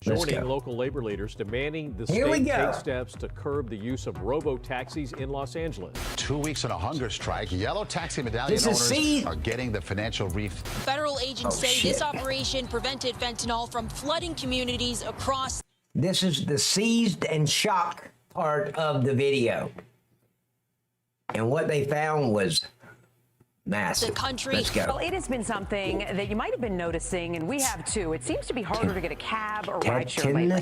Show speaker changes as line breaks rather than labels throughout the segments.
joining local labor leaders demanding the state take steps to curb the use of robo-taxis in Los Angeles.
2 weeks on a hunger strike, yellow taxi medallion owners are getting the financial relief.
Federal agents say this operation prevented fentanyl from flooding communities across.
This is the seized and shock part of the video. And what they found was massive.
The country.
Let's go.
Well, it has been something that you might have been noticing, and we have too. It seems to be harder to get a cab or rideshare lately.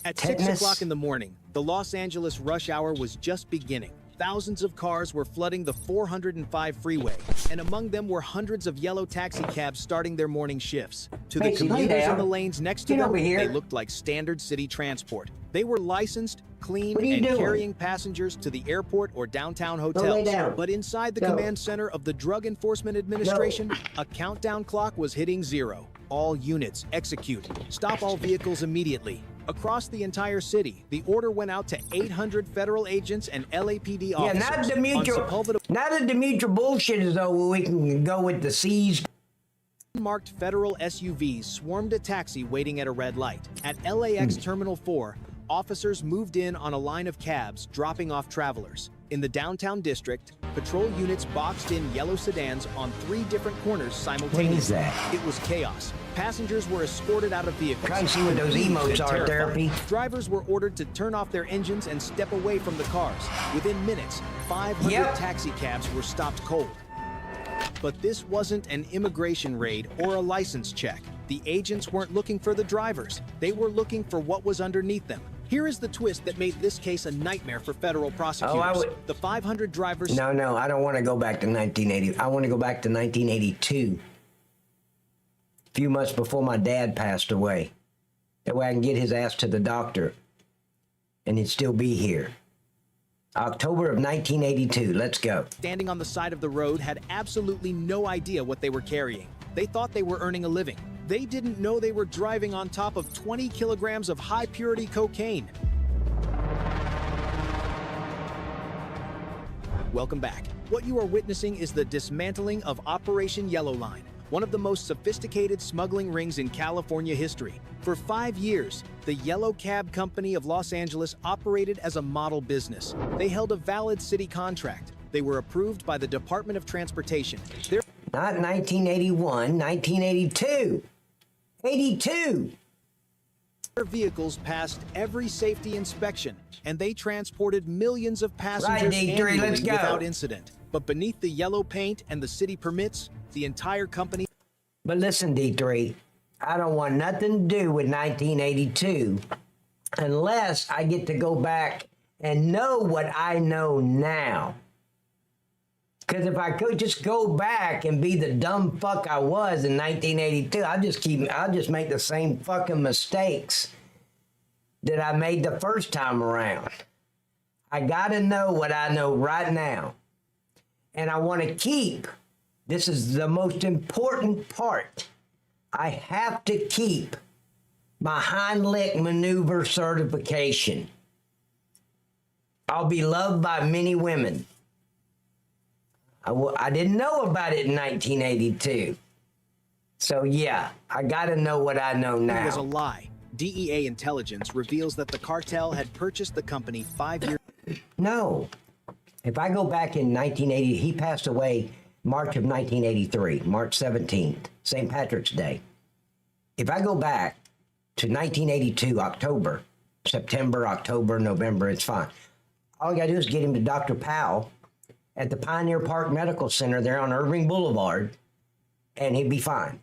At 6 o'clock in the morning, the Los Angeles rush hour was just beginning. Thousands of cars were flooding the 405 freeway, and among them were hundreds of yellow taxi cabs starting their morning shifts. To the commuters in the lanes next to them, they looked like standard city transport. They were licensed, clean, and carrying passengers to the airport or downtown hotels. But inside the command center of the Drug Enforcement Administration, a countdown clock was hitting 0. All units execute. Stop all vehicles immediately. Across the entire city, the order went out to 800 federal agents and LAPD officers.
Yeah, not the mutual bullshit is over. We can go with the seized.
Marked federal SUVs swarmed a taxi waiting at a red light. At LAX Terminal 4, officers moved in on a line of cabs dropping off travelers. In the downtown district, patrol units boxed in yellow sedans on 3 different corners simultaneously.
What is that?
It was chaos. Passengers were escorted out of vehicles.
Try and see what those emotes are, therapy.
Drivers were ordered to turn off their engines and step away from the cars. Within minutes, 500 taxi cabs were stopped cold. But this wasn't an immigration raid or a license check. The agents weren't looking for the drivers. They were looking for what was underneath them. Here is the twist that made this case a nightmare for federal prosecutors. The 500 drivers...
No, I don't want to go back to 1980. I want to go back to 1982. A few months before my dad passed away. That way I can get his ass to the doctor. And he'd still be here. October of 1982. Let's go.
Standing on the side of the road had absolutely no idea what they were carrying. They thought they were earning a living. They didn't know they were driving on top of 20 kilograms of high-purity cocaine. Welcome back. What you are witnessing is the dismantling of Operation Yellow Line, one of the most sophisticated smuggling rings in California history. For 5 years, the Yellow Cab Company of Los Angeles operated as a model business. They held a valid city contract. They were approved by the Department of Transportation.
Not 1981, 1982. 82.
Their vehicles passed every safety inspection, and they transported millions of passengers annually without incident. But beneath the yellow paint and the city permits, the entire company...
But listen, D3, I don't want nothing to do with 1982 unless I get to go back and know what I know now. Because if I could just go back and be the dumb fuck I was in 1982, I'll just make the same fucking mistakes that I made the first time around. I gotta know what I know right now. And I want to keep, this is the most important part, I have to keep my Heimlich maneuver certification. I'll be loved by many women. I didn't know about it in 1982. So yeah, I gotta know what I know now.
It was a lie. DEA intelligence reveals that the cartel had purchased the company 5 years...
No. If I go back in 1980, he passed away March of 1983, March 17th, St. Patrick's Day. If I go back to 1982, October, September, October, November, it's fine. All I gotta do is get him to Dr. Powell at the Pioneer Park Medical Center there on Irving Boulevard, and he'd be fine.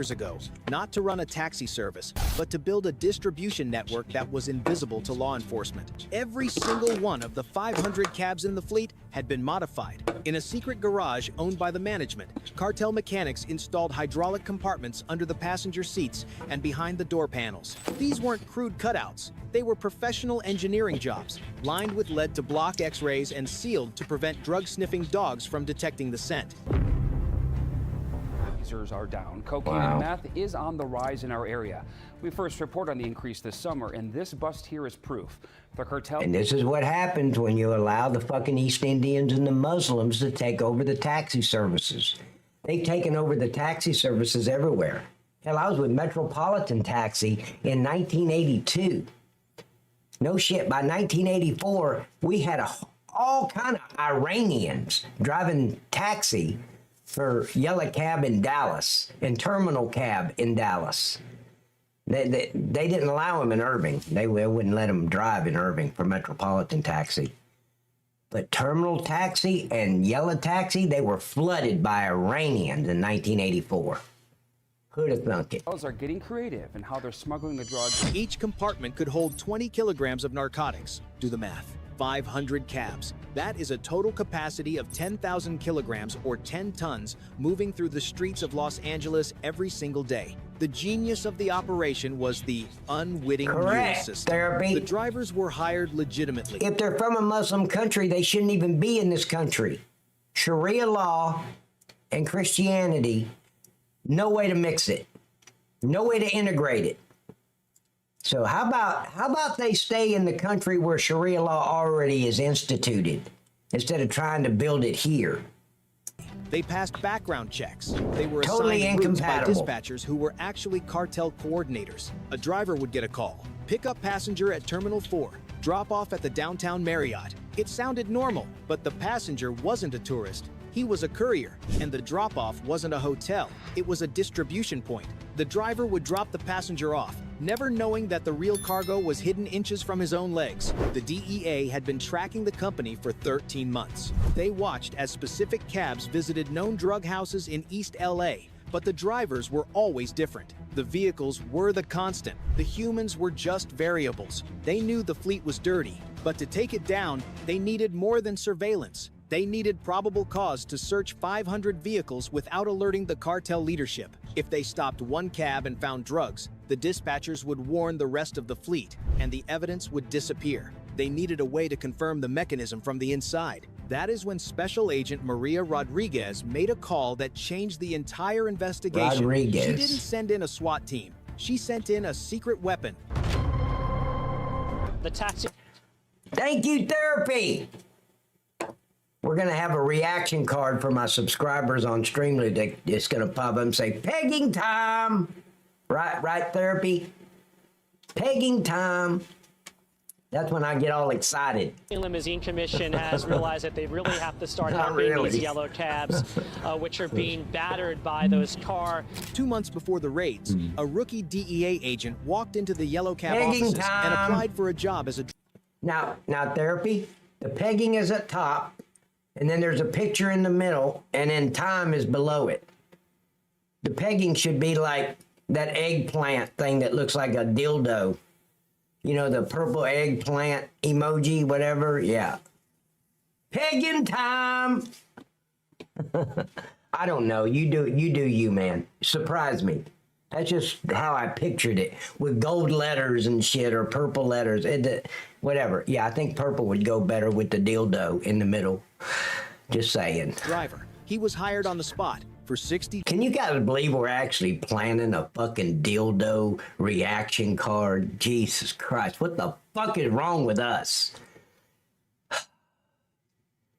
Years ago, not to run a taxi service, but to build a distribution network that was invisible to law enforcement. Every single one of the 500 cabs in the fleet had been modified. In a secret garage owned by the management, cartel mechanics installed hydraulic compartments under the passenger seats and behind the door panels. These weren't crude cutouts. They were professional engineering jobs, lined with lead to block X-rays and sealed to prevent drug-sniffing dogs from detecting the scent.
Seizures are down. Cocaine and meth is on the rise in our area. We first report on the increase this summer, and this bust here is proof. The cartel...
And this is what happens when you allow the fucking East Indians and the Muslims to take over the taxi services. They've taken over the taxi services everywhere. Hell, I was with Metropolitan Taxi in 1982. No shit, by 1984, we had all kind of Iranians driving taxi for Yellow Cab in Dallas and Terminal Cab in Dallas. They didn't allow them in Irving. They wouldn't let them drive in Irving for Metropolitan Taxi. But Terminal Taxi and Yellow Taxi, they were flooded by Iranians in 1984. Who'd have thunk it?
Are getting creative in how they're smuggling the drugs.
Each compartment could hold 20 kilograms of narcotics. Do the math. 500 cabs. That is a total capacity of 10,000 kilograms or 10 tons moving through the streets of Los Angeles every single day. The genius of the operation was the unwitting mule system.
Therapy.
The drivers were hired legitimately.
If they're from a Muslim country, they shouldn't even be in this country. Sharia law and Christianity, no way to mix it. No way to integrate it. So how about they stay in the country where Sharia law already is instituted instead of trying to build it here?
They passed background checks. They were
Totally
assigned routes by
incompatible.
dispatchers who were actually cartel coordinators. A driver would get a call. Pick up passenger at Terminal 4. Drop off at the downtown Marriott. It sounded normal, but the passenger wasn't a tourist. He was a courier, and the drop-off wasn't a hotel. It was a distribution point. The driver would drop the passenger off, never knowing that the real cargo was hidden inches from his own legs. The DEA had been tracking the company for 13 months. They watched as specific cabs visited known drug houses in East LA, but the drivers were always different. The vehicles were the constant. The humans were just variables. They knew the fleet was dirty, but to take it down, they needed more than surveillance. They needed probable cause to search 500 vehicles without alerting the cartel leadership. If they stopped one cab and found drugs, the dispatchers would warn the rest of the fleet, and the evidence would disappear. They needed a way to confirm the mechanism from the inside. That is when Special Agent Maria Rodriguez made a call that changed the entire investigation.
Rodriguez.
She didn't send in a SWAT team. She sent in a secret weapon.
The taxi.
Thank you, therapy. We're going to have a reaction card for my subscribers on Streamlit. It's going to pop up and say, pegging time. Right, therapy? Pegging time. That's when I get all excited.
The Limousine Commission has realized that they really have to start
Not
helping
really.
these yellow cabs, which are being battered by those car.
2 months before the raids, a rookie DEA agent walked into the yellow cab
Pegging
offices and
time.
applied for a job as a...
Now, therapy, the pegging is at top, and then there's a picture in the middle, and then time is below it. The pegging should be like that eggplant thing that looks like a dildo. You know, the purple eggplant emoji, whatever. Yeah. Pegging time. I don't know. You do you, man. Surprise me. That's just how I pictured it, with gold letters and shit, or purple letters. Whatever. Yeah, I think purple would go better with the dildo in the middle. Just saying.
driver. He was hired on the spot for 60...
Can you guys believe we're actually planning a fucking dildo reaction card? Jesus Christ, what the fuck is wrong with us?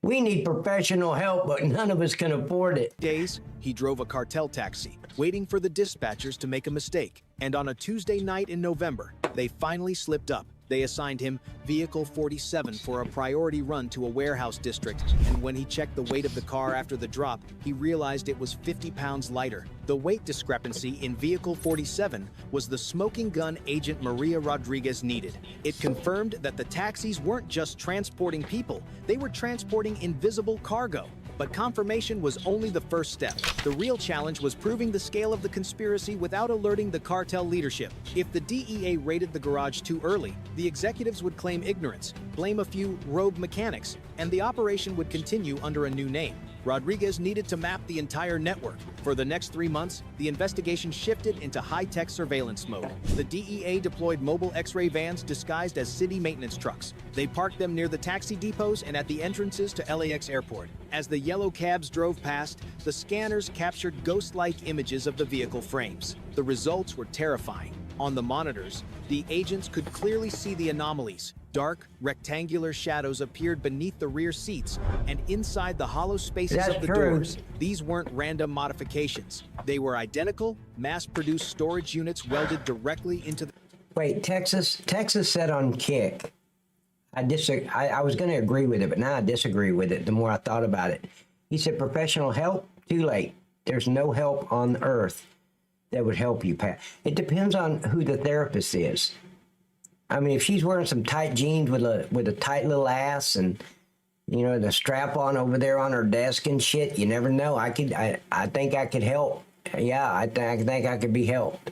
We need professional help, but none of us can afford it.
days, he drove a cartel taxi, waiting for the dispatchers to make a mistake. And on a Tuesday night in November, they finally slipped up. They assigned him Vehicle 47 for a priority run to a warehouse district, and when he checked the weight of the car after the drop, he realized it was 50 pounds lighter. The weight discrepancy in Vehicle 47 was the smoking gun Agent Maria Rodriguez needed. It confirmed that the taxis weren't just transporting people, they were transporting invisible cargo. But confirmation was only the first step. The real challenge was proving the scale of the conspiracy without alerting the cartel leadership. If the DEA raided the garage too early, the executives would claim ignorance, blame a few rogue mechanics, and the operation would continue under a new name. Rodriguez needed to map the entire network. For the next 3 months, the investigation shifted into high-tech surveillance mode. The DEA deployed mobile X-ray vans disguised as city maintenance trucks. They parked them near the taxi depots and at the entrances to LAX airport. As the yellow cabs drove past, the scanners captured ghost-like images of the vehicle frames. The results were terrifying. On the monitors, the agents could clearly see the anomalies. Dark, rectangular shadows appeared beneath the rear seats and inside the hollow spaces of the doors. These weren't random modifications. They were identical, mass-produced storage units welded directly into the...
Wait, Texas said on Kick. I was going to agree with it, but now I disagree with it the more I thought about it. He said professional help, too late. There's no help on earth that would help you, Pat. It depends on who the therapist is. I mean, if she's wearing some tight jeans with a tight little ass and, you know, the strap on over there on her desk and shit, you never know. I think I could help. Yeah, I think I could be helped.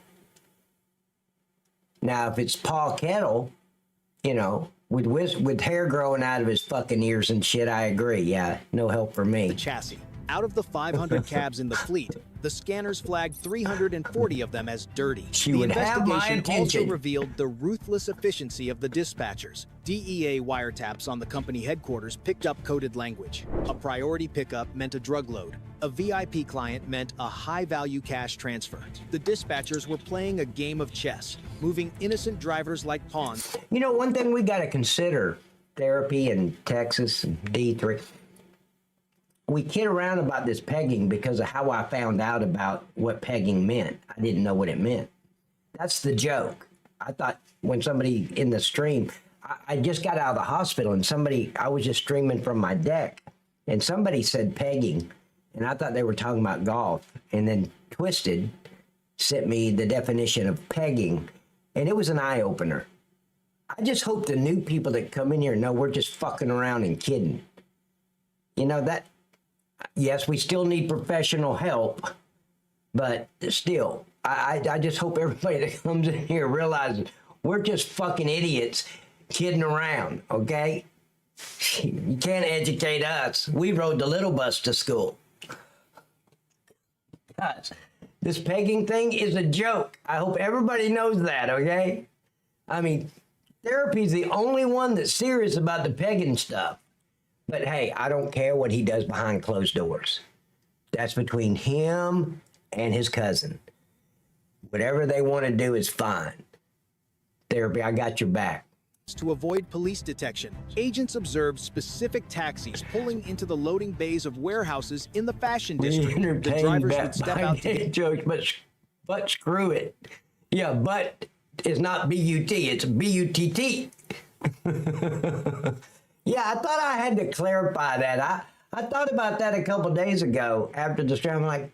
Now, if it's Paul Kettle, you know, with hair growing out of his fucking ears and shit, I agree. Yeah, no help for me.
The chassis. Out of the 500 cabs in the fleet, the scanners flagged 340 of them as dirty.
She would have my attention.
The investigation also revealed the ruthless efficiency of the dispatchers. DEA wiretaps on the company headquarters picked up coded language. A priority pickup meant a drug load. A VIP client meant a high-value cash transfer. The dispatchers were playing a game of chess, moving innocent drivers like pawns.
You know, one thing we got to consider, therapy in Texas and D3, we kid around about this pegging because of how I found out about what pegging meant. I didn't know what it meant. That's the joke. I thought when somebody in the stream, I just got out of the hospital and I was just streaming from my deck and somebody said pegging and I thought they were talking about golf, and then Twisted sent me the definition of pegging and it was an eye-opener. I just hope the new people that come in here know we're just fucking around and kidding. You know, that, yes, we still need professional help, but still, I just hope everybody that comes in here realizes we're just fucking idiots kidding around, okay? You can't educate us. We rode the little bus to school. Guys, this pegging thing is a joke. I hope everybody knows that, okay? I mean, therapy's the only one that's serious about the pegging stuff. But hey, I don't care what he does behind closed doors. That's between him and his cousin. Whatever they want to do is fine. Therapy, I got your back.
To avoid police detection, agents observed specific taxis pulling into the loading bays of warehouses in the fashion district. The drivers would step out to get
jokes, but screw it. Yeah, but it's not B-U-T, it's B-U-T-T. Yeah, I thought I had to clarify that. I thought about that a couple days ago after the stream. I'm like,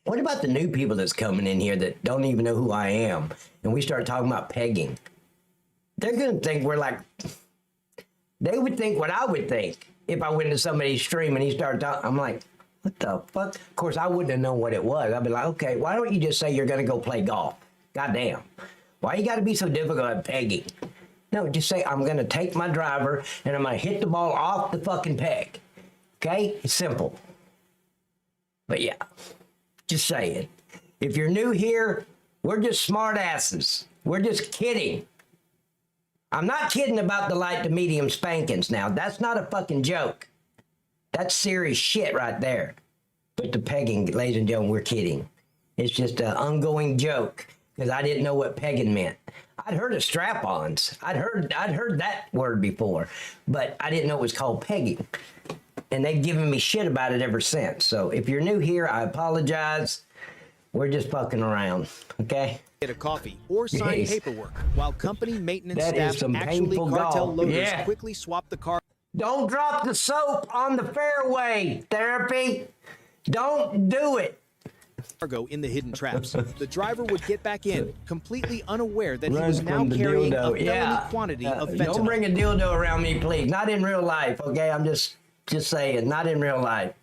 what about the new people that's coming in here that don't even know who I am? And we start talking about pegging. They're going to think we're like, they would think what I would think if I went to somebody's stream and he started talking. I'm like, what the fuck? Of course, I wouldn't have known what it was. I'd be like, okay, why don't you just say you're going to go play golf? Goddamn. Why you got to be so difficult at pegging? No, just say, I'm going to take my driver and I'm going to hit the ball off the fucking peg. Okay? It's simple. But yeah, just saying. If you're new here, we're just smart asses. We're just kidding. I'm not kidding about the light to medium spankings now. That's not a fucking joke. That's serious shit right there. But the pegging, ladies and gentlemen, we're kidding. It's just an ongoing joke because I didn't know what pegging meant. I'd heard of strap-ons. I'd heard that word before, but I didn't know it was called pegging. And they've given me shit about it ever since. So if you're new here, I apologize. We're just fucking around, okay?
Get a coffee or sign paperwork while company maintenance
that
staff actually cartel loaders quickly swap the car.
Don't drop the soap on the fairway, therapy. Don't do it.
Cargo in the hidden traps. The driver would get back in, completely unaware that he was now carrying a felony quantity of fentanyl.
Don't bring a dildo around me, please. Not in real life, okay? I'm just saying, not in real life.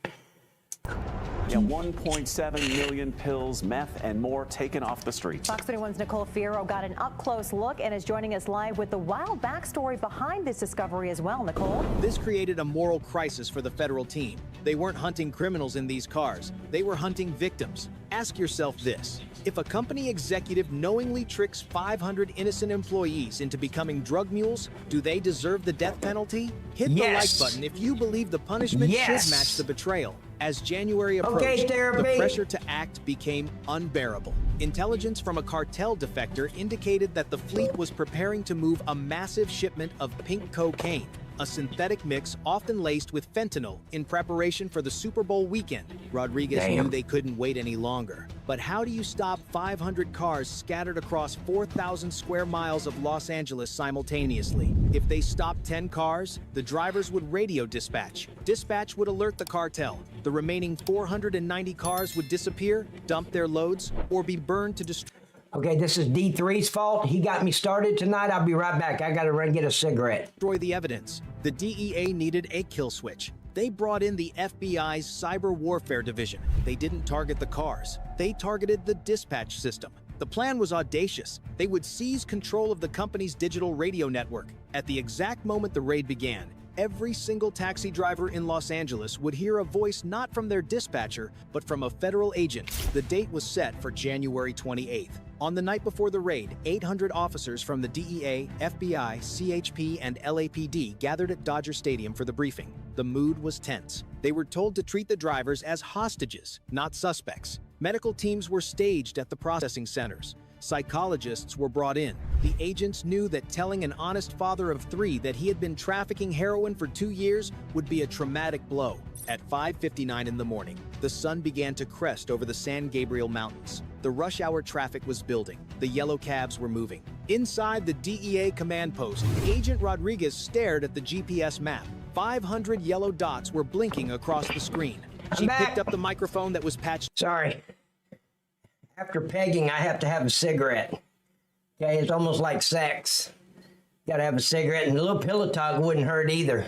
Yeah, 1.7 million pills, meth, and more taken off the streets.
Fox 31's Nicole Fierro got an up-close look and is joining us live with the wild backstory behind this discovery as well. Nicole?
This created a moral crisis for the federal team. They weren't hunting criminals in these cars. They were hunting victims. Ask yourself this. If a company executive knowingly tricks 500 innocent employees into becoming drug mules, do they deserve the death penalty? Hit the like button if you believe the punishment should match the betrayal. As January approached, the pressure to act became unbearable. Intelligence from a cartel defector indicated that the fleet was preparing to move a massive shipment of pink cocaine, a synthetic mix often laced with fentanyl, in preparation for the Super Bowl weekend. Rodriguez knew they couldn't wait any longer. But how do you stop 500 cars scattered across 4,000 square miles of Los Angeles simultaneously? If they stopped 10 cars, the drivers would radio dispatch. Dispatch would alert the cartel. The remaining 490 cars would disappear, dump their loads, or be burned to destroy.
Okay, this is D3's fault. He got me started tonight. I'll be right back. I gotta run get a cigarette.
Destroy the evidence. The DEA needed a kill switch. They brought in the FBI's Cyber Warfare Division. They didn't target the cars. They targeted the dispatch system. The plan was audacious. They would seize control of the company's digital radio network. At the exact moment the raid began, every single taxi driver in Los Angeles would hear a voice not from their dispatcher, but from a federal agent. The date was set for January 28th. On the night before the raid, 800 officers from the DEA, FBI, CHP, and LAPD gathered at Dodger Stadium for the briefing. The mood was tense. They were told to treat the drivers as hostages, not suspects. Medical teams were staged at the processing centers. Psychologists were brought in. The agents knew that telling an honest father of 3 that he had been trafficking heroin for 2 years would be a traumatic blow. At 5:59 in the morning, the sun began to crest over the San Gabriel Mountains. The rush hour traffic was building. The yellow cabs were moving. Inside the DEA command post, Agent Rodriguez stared at the GPS map. 500 yellow dots were blinking across the screen. She picked up the microphone that was patched.
Sorry. After pegging, I have to have a cigarette. Okay, it's almost like sex. Gotta have a cigarette, and a little pillow talk wouldn't hurt either.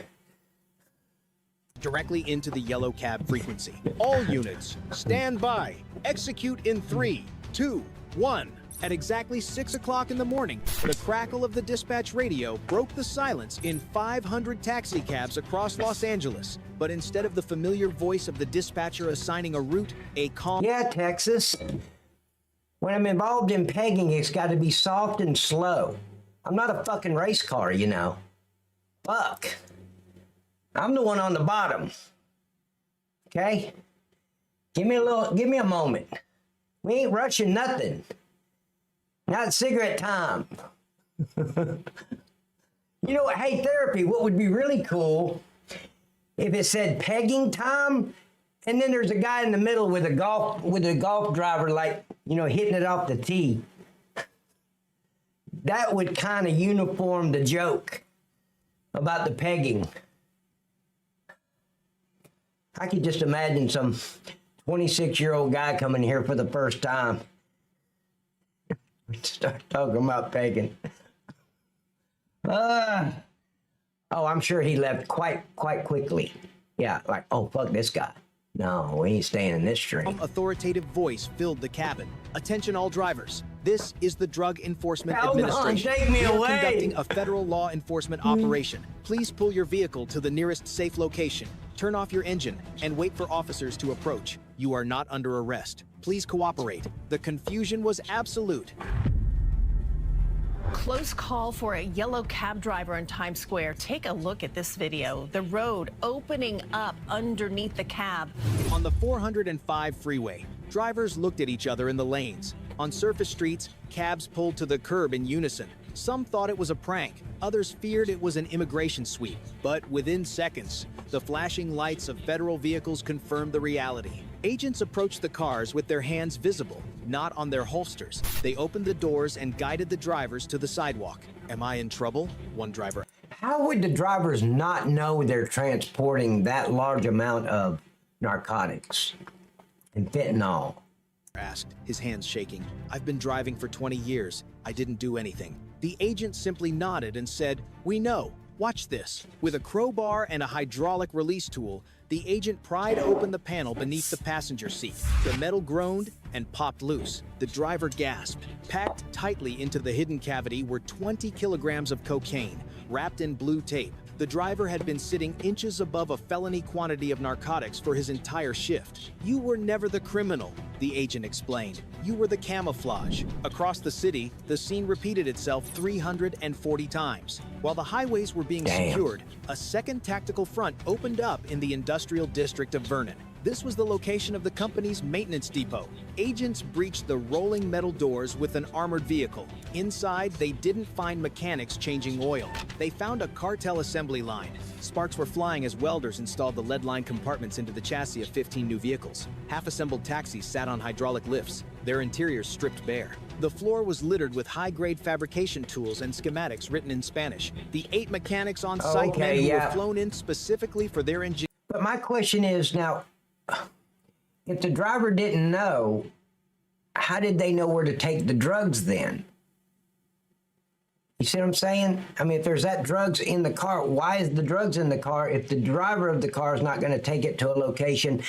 Directly into the yellow cab frequency. All units, stand by. Execute in 3, 2, 1. At exactly 6 o'clock in the morning, the crackle of the dispatch radio broke the silence in 500 taxi cabs across Los Angeles. But instead of the familiar voice of the dispatcher assigning a route, a calm...
Yeah, Texas. When I'm involved in pegging, it's got to be soft and slow. I'm not a fucking race car, you know. Fuck. I'm the one on the bottom. Okay? Give me a moment. We ain't rushing nothing. Not cigarette time. You know what? Hey, therapy, what would be really cool if it said pegging time, and then there's a guy in the middle with a golf driver, like, you know, hitting it off the tee. That would kind of uniform the joke about the pegging. I could just imagine some 26-year-old guy coming here for the first time. Start talking about pegging. Oh, I'm sure he left quite quickly. Yeah, like, oh, fuck this guy. No, we ain't staying in this train.
An authoritative voice filled the cabin. Attention all drivers. This is the Drug Enforcement Administration.
Take me away.
Conducting a federal law enforcement operation. Please pull your vehicle to the nearest safe location. Turn off your engine and wait for officers to approach. You are not under arrest. Please cooperate. The confusion was absolute.
Close call for a yellow cab driver in Times Square. Take a look at this video. The road opening up underneath the cab.
On the 405 freeway, drivers looked at each other in the lanes. On surface streets, cabs pulled to the curb in unison. Some thought it was a prank. Others feared it was an immigration sweep. But within seconds, the flashing lights of federal vehicles confirmed the reality. Agents approached the cars with their hands visible, not on their holsters. They opened the doors and guided the drivers to the sidewalk. Am I in trouble? One driver.
How would the drivers not know they're transporting that large amount of narcotics and fentanyl?
Asked, his hands shaking. I've been driving for 20 years. I didn't do anything. The agent simply nodded and said, we know. Watch this. With a crowbar and a hydraulic release tool, the agent pried open the panel beneath the passenger seat. The metal groaned and popped loose. The driver gasped. Packed tightly into the hidden cavity were 20 kilograms of cocaine, wrapped in blue tape. The driver had been sitting inches above a felony quantity of narcotics for his entire shift. You were never the criminal, the agent explained. You were the camouflage. Across the city, the scene repeated itself 340 times. While the highways were being secured, a second tactical front opened up in the industrial district of Vernon. This was the location of the company's maintenance depot. Agents breached the rolling metal doors with an armored vehicle. Inside, they didn't find mechanics changing oil. They found a cartel assembly line. Sparks were flying as welders installed the lead-lined compartments into the chassis of 15 new vehicles. Half-assembled taxis sat on hydraulic lifts, their interiors stripped bare. The floor was littered with high-grade fabrication tools and schematics written in Spanish. The 8 mechanics on site were flown in specifically for their engineering.
But my question is now, if the driver didn't know, how did they know where to take the drugs then? You see what I'm saying? I mean, if there's that drugs in the car, why is the drugs in the car if the driver of the car is not going to take it to a location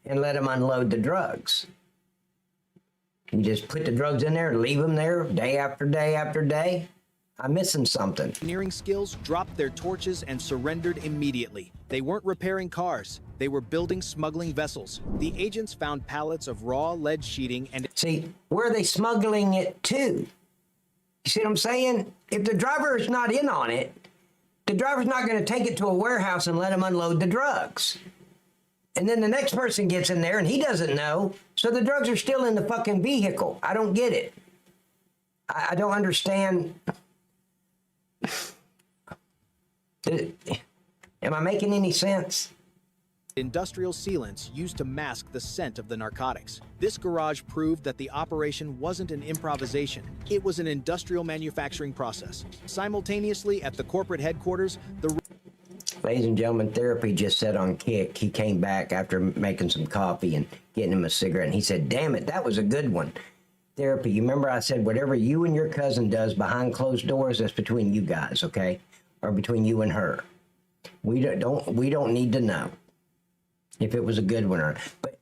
and let them unload the drugs? You just put the drugs in there and leave them there day after day after day? I'm missing something.
Engineering skills dropped their torches and surrendered immediately. They weren't repairing cars. They were building smuggling vessels. The agents found pallets of raw lead sheeting and...
See, where are they smuggling it to? You see what I'm saying? If the driver is not in on it, the driver's not going to take it to a warehouse and let him unload the drugs. And then the next person gets in there and he doesn't know, so the drugs are still in the fucking vehicle. I don't get it. I don't understand. Am I making any sense?
Industrial sealants used to mask the scent of the narcotics. This garage proved that the operation wasn't an improvisation. It was an industrial manufacturing process. Simultaneously, at the corporate headquarters,
Ladies and gentlemen, Therapy just said on Kick, he came back after making some coffee and getting him a cigarette, and he said, damn it, that was a good one. Therapy, you remember I said, whatever you and your cousin does behind closed doors, that's between you guys, okay? Or between you and her. We don't need to know if it was a good one or not. But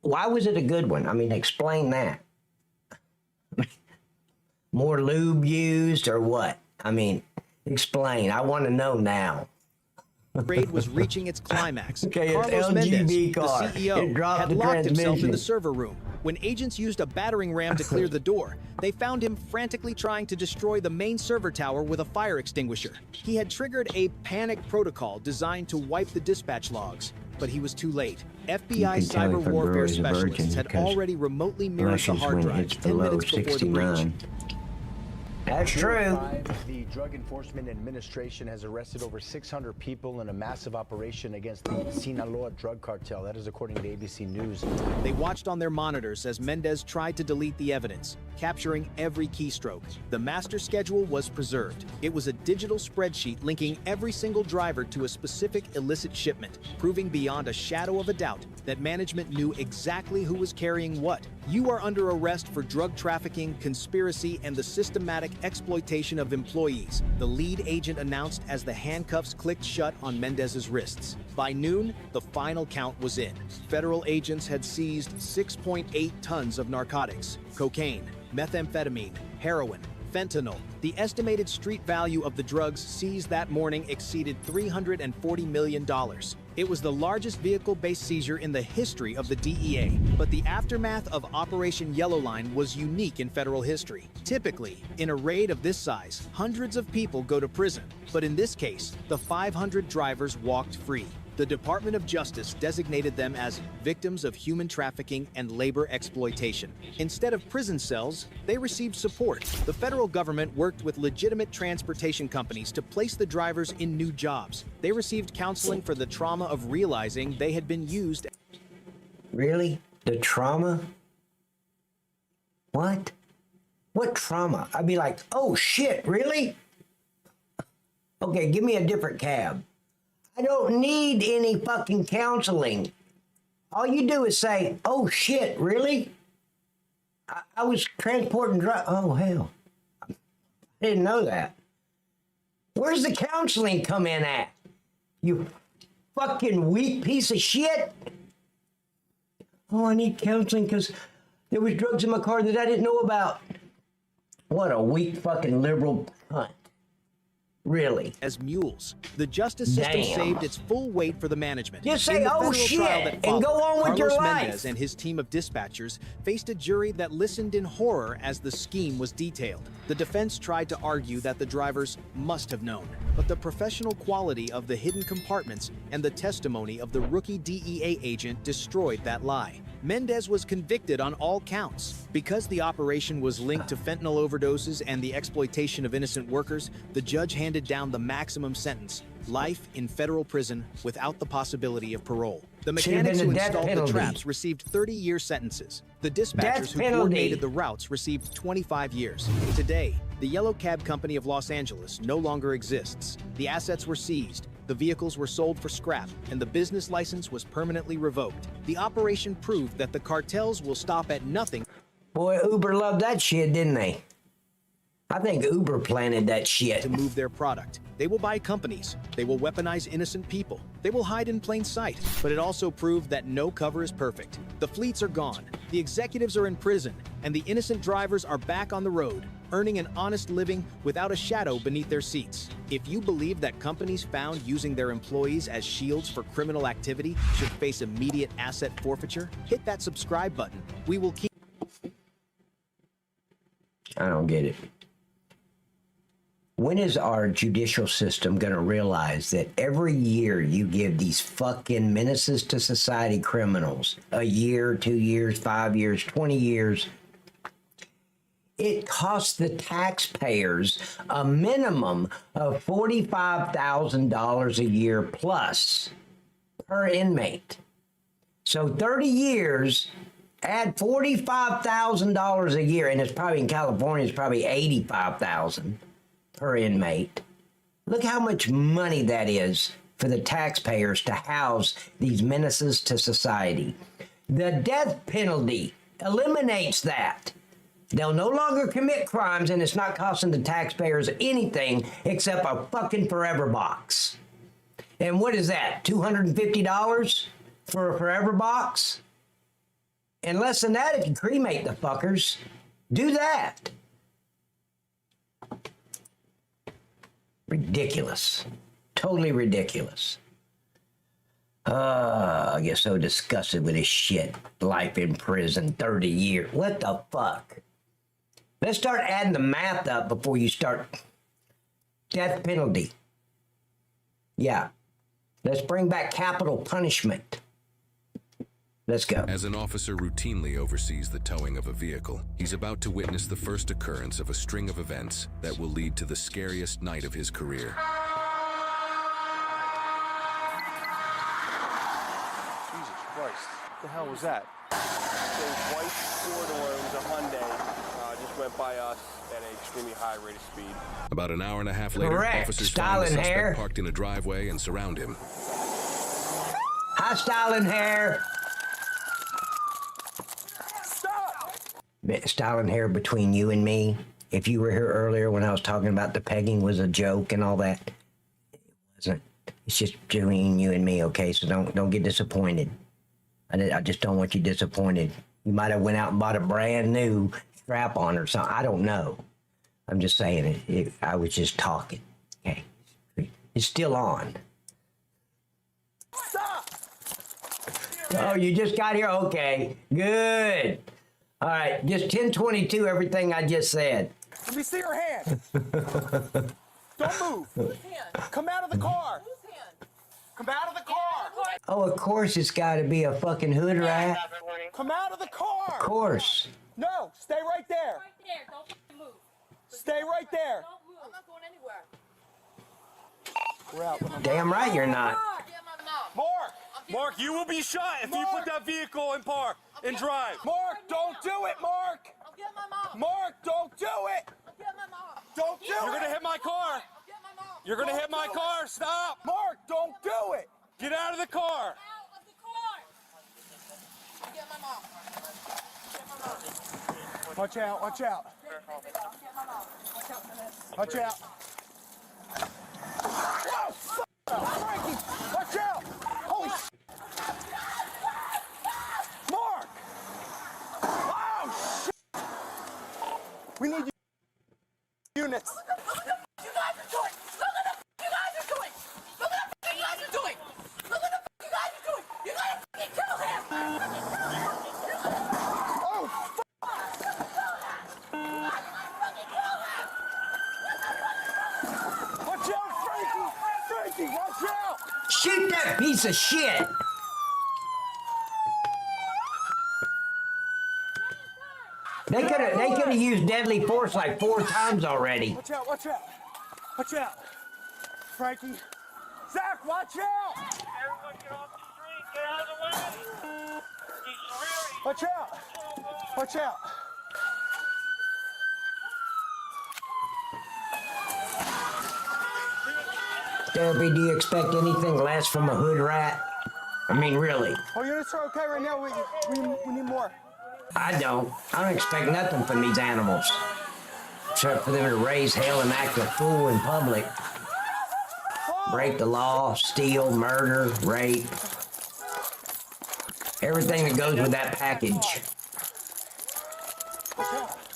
why was it a good one? I mean, explain that. More lube used or what? I mean, explain. I want to know now.
raid was reaching its climax.
Okay,
Carlos Mendez, the
car.
CEO, had locked himself in the server room. When agents used a battering ram to clear the door, they found him frantically trying to destroy the main server tower with a fire extinguisher. He had triggered a panic protocol designed to wipe the dispatch logs, but he was too late. FBI cyber warfare specialists had already remotely mirrored the hard drive 10 minutes before the breach.
That's true.
The Drug Enforcement Administration has arrested over 600 people in a massive operation against the Sinaloa drug cartel. That is according to ABC News.
They watched on their monitors as Mendez tried to delete the evidence, capturing every keystroke. The master schedule was preserved. It was a digital spreadsheet linking every single driver to a specific illicit shipment, proving beyond a shadow of a doubt that management knew exactly who was carrying what. You are under arrest for drug trafficking, conspiracy, and the systematic exploitation of employees, the lead agent announced as the handcuffs clicked shut on Mendez's wrists. By noon, the final count was in. Federal agents had seized 6.8 tons of narcotics, cocaine, methamphetamine, heroin, fentanyl. The estimated street value of the drugs seized that morning exceeded $340 million. It was the largest vehicle-based seizure in the history of the DEA, but the aftermath of Operation Yellowline was unique in federal history. Typically, in a raid of this size, hundreds of people go to prison, but in this case, the 500 drivers walked free. The Department of Justice designated them as victims of human trafficking and labor exploitation. Instead of prison cells, they received support. The federal government worked with legitimate transportation companies to place the drivers in new jobs. They received counseling for the trauma of realizing they had been used.
Really? The trauma? What? What trauma? I'd be like, oh shit, really? Okay, give me a different cab. I don't need any fucking counseling. All you do is say, oh shit, really? I was transporting drugs. Oh hell. I didn't know that. Where's the counseling come in at? You fucking weak piece of shit. Oh, I need counseling because there was drugs in my car that I didn't know about. What a weak fucking liberal cunt. Really?
As mules. The justice system saved its full weight for the management.
Just say, oh shit, and go on with your life.
Carlos Mendez and his team of dispatchers faced a jury that listened in horror as the scheme was detailed. The defense tried to argue that the drivers must have known, but the professional quality of the hidden compartments and the testimony of the rookie DEA agent destroyed that lie. Mendez was convicted on all counts. Because the operation was linked to fentanyl overdoses and the exploitation of innocent workers, the judge handed down the maximum sentence, life in federal prison without the possibility of parole. The mechanics who installed the traps received 30-year sentences. The dispatchers who coordinated the routes received 25 years. Today, the Yellow Cab Company of Los Angeles no longer exists. The assets were seized, the vehicles were sold for scrap, and the business license was permanently revoked. The operation proved that the cartels will stop at nothing.
Boy, Uber loved that shit, didn't they? I think Uber planted that shit.
To move their product. They will buy companies. They will weaponize innocent people. They will hide in plain sight. But it also proved that no cover is perfect. The fleets are gone. The executives are in prison. And the innocent drivers are back on the road, earning an honest living without a shadow beneath their seats. If you believe that companies found using their employees as shields for criminal activity should face immediate asset forfeiture, hit that subscribe button. We will keep...
I don't get it. When is our judicial system going to realize that every year you give these fucking menaces to society criminals, a year, 2 years, 5 years, 20 years, it costs the taxpayers a minimum of $45,000 a year plus per inmate. So 30 years, add $45,000 a year, and it's probably in California, it's probably $85,000 per inmate. Look how much money that is for the taxpayers to house these menaces to society. The death penalty eliminates that. They'll no longer commit crimes, and it's not costing the taxpayers anything except a fucking forever box. And what is that, $250 for a forever box? And less than that if you cremate the fuckers. Do that. Ridiculous. Totally ridiculous. I get so disgusted with this shit. Life in prison, 30 years. What the fuck? Let's start adding the math up before you start. Death penalty. Yeah. Let's bring back capital punishment. Let's go.
As an officer routinely oversees the towing of a vehicle, he's about to witness the first occurrence of a string of events that will lead to the scariest night of his career.
Jesus Christ. What the hell was that? It was white four-door. It was a Hyundai. Just went by us at an extremely high rate of speed.
About an hour and a half later, officers find the suspect parked in a driveway and surround him.
Hi, styling hair. Styling hair between you and me. If you were here earlier when I was talking about the pegging was a joke and all that, it wasn't. It's just between you and me, okay? So don't get disappointed. I just don't want you disappointed. You might have went out and bought a brand new strap-on or something. I don't know. I'm just saying it. I was just talking. Okay, it's still on.
Stop!
Oh, you just got here? Okay, good. All right, just 1022 everything I just said.
Let me see your hand. Don't move. Come out of the car. Come out of the car.
Oh, of course it's got to be a fucking hood rat.
Come out of the car.
Of course.
No, stay right there.
Right there. Don't move.
Stay right there.
Don't move. I'm not going anywhere.
We're out.
Damn right you're not.
Mark, you will be shot if you put that vehicle in park and drive. Mark, don't do it, Mark.
I'll get my mom.
Mark, don't do it.
I'll get my mom.
Don't do it. You're going to hit my car.
I'll get my mom.
You're going to hit my car. Stop. Mark, don't do it. Get out of the car.
Out of the car. I'll get my mom. Get my mom.
Watch out, watch out.
I'll get my mom. Watch out for this.
Watch out. Whoa! Frankie, watch out. Holy shit. Mark! Oh, shit! We need units.
You guys are doing.
Watch out, Frankie! Frankie, watch out!
Shoot that piece of shit! They could have used deadly force like 4 times already.
Watch out, watch out! Watch out! Frankie! Zach, watch out!
Everyone get off the street, get out of the way! He's rearing.
Watch out! Watch out!
Therapy, do you expect anything less from a hood rat? I mean, really.
Oh, units are okay right now. We need more.
I don't expect nothing from these animals. Except for them to raise hell and act a fool in public. Break the law, steal, murder, rape. Everything that goes with that package.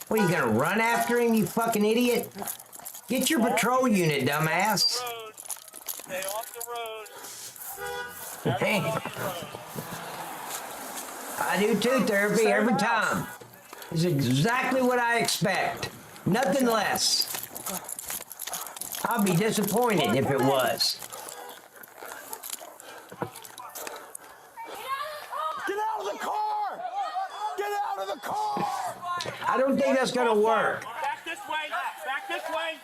What, you gonna run after him, you fucking idiot? Get your patrol unit, dumbass.
Stay off the road.
Hey. I do too, Therapy, every time. It's exactly what I expect. Nothing less. I'll be disappointed if it was.
Get out of the car! Get out of the car!
I don't think that's gonna work.
Back this way. Back this way.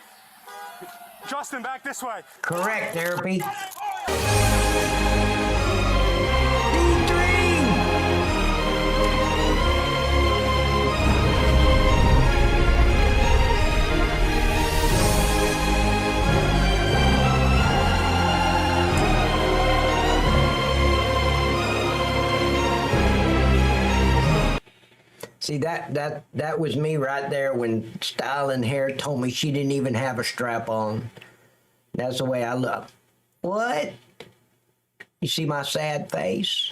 Justin, back this way.
Correct, Therapy. See, that was me right there when Styling Hair told me she didn't even have a strap on. That's the way I look. What? You see my sad face?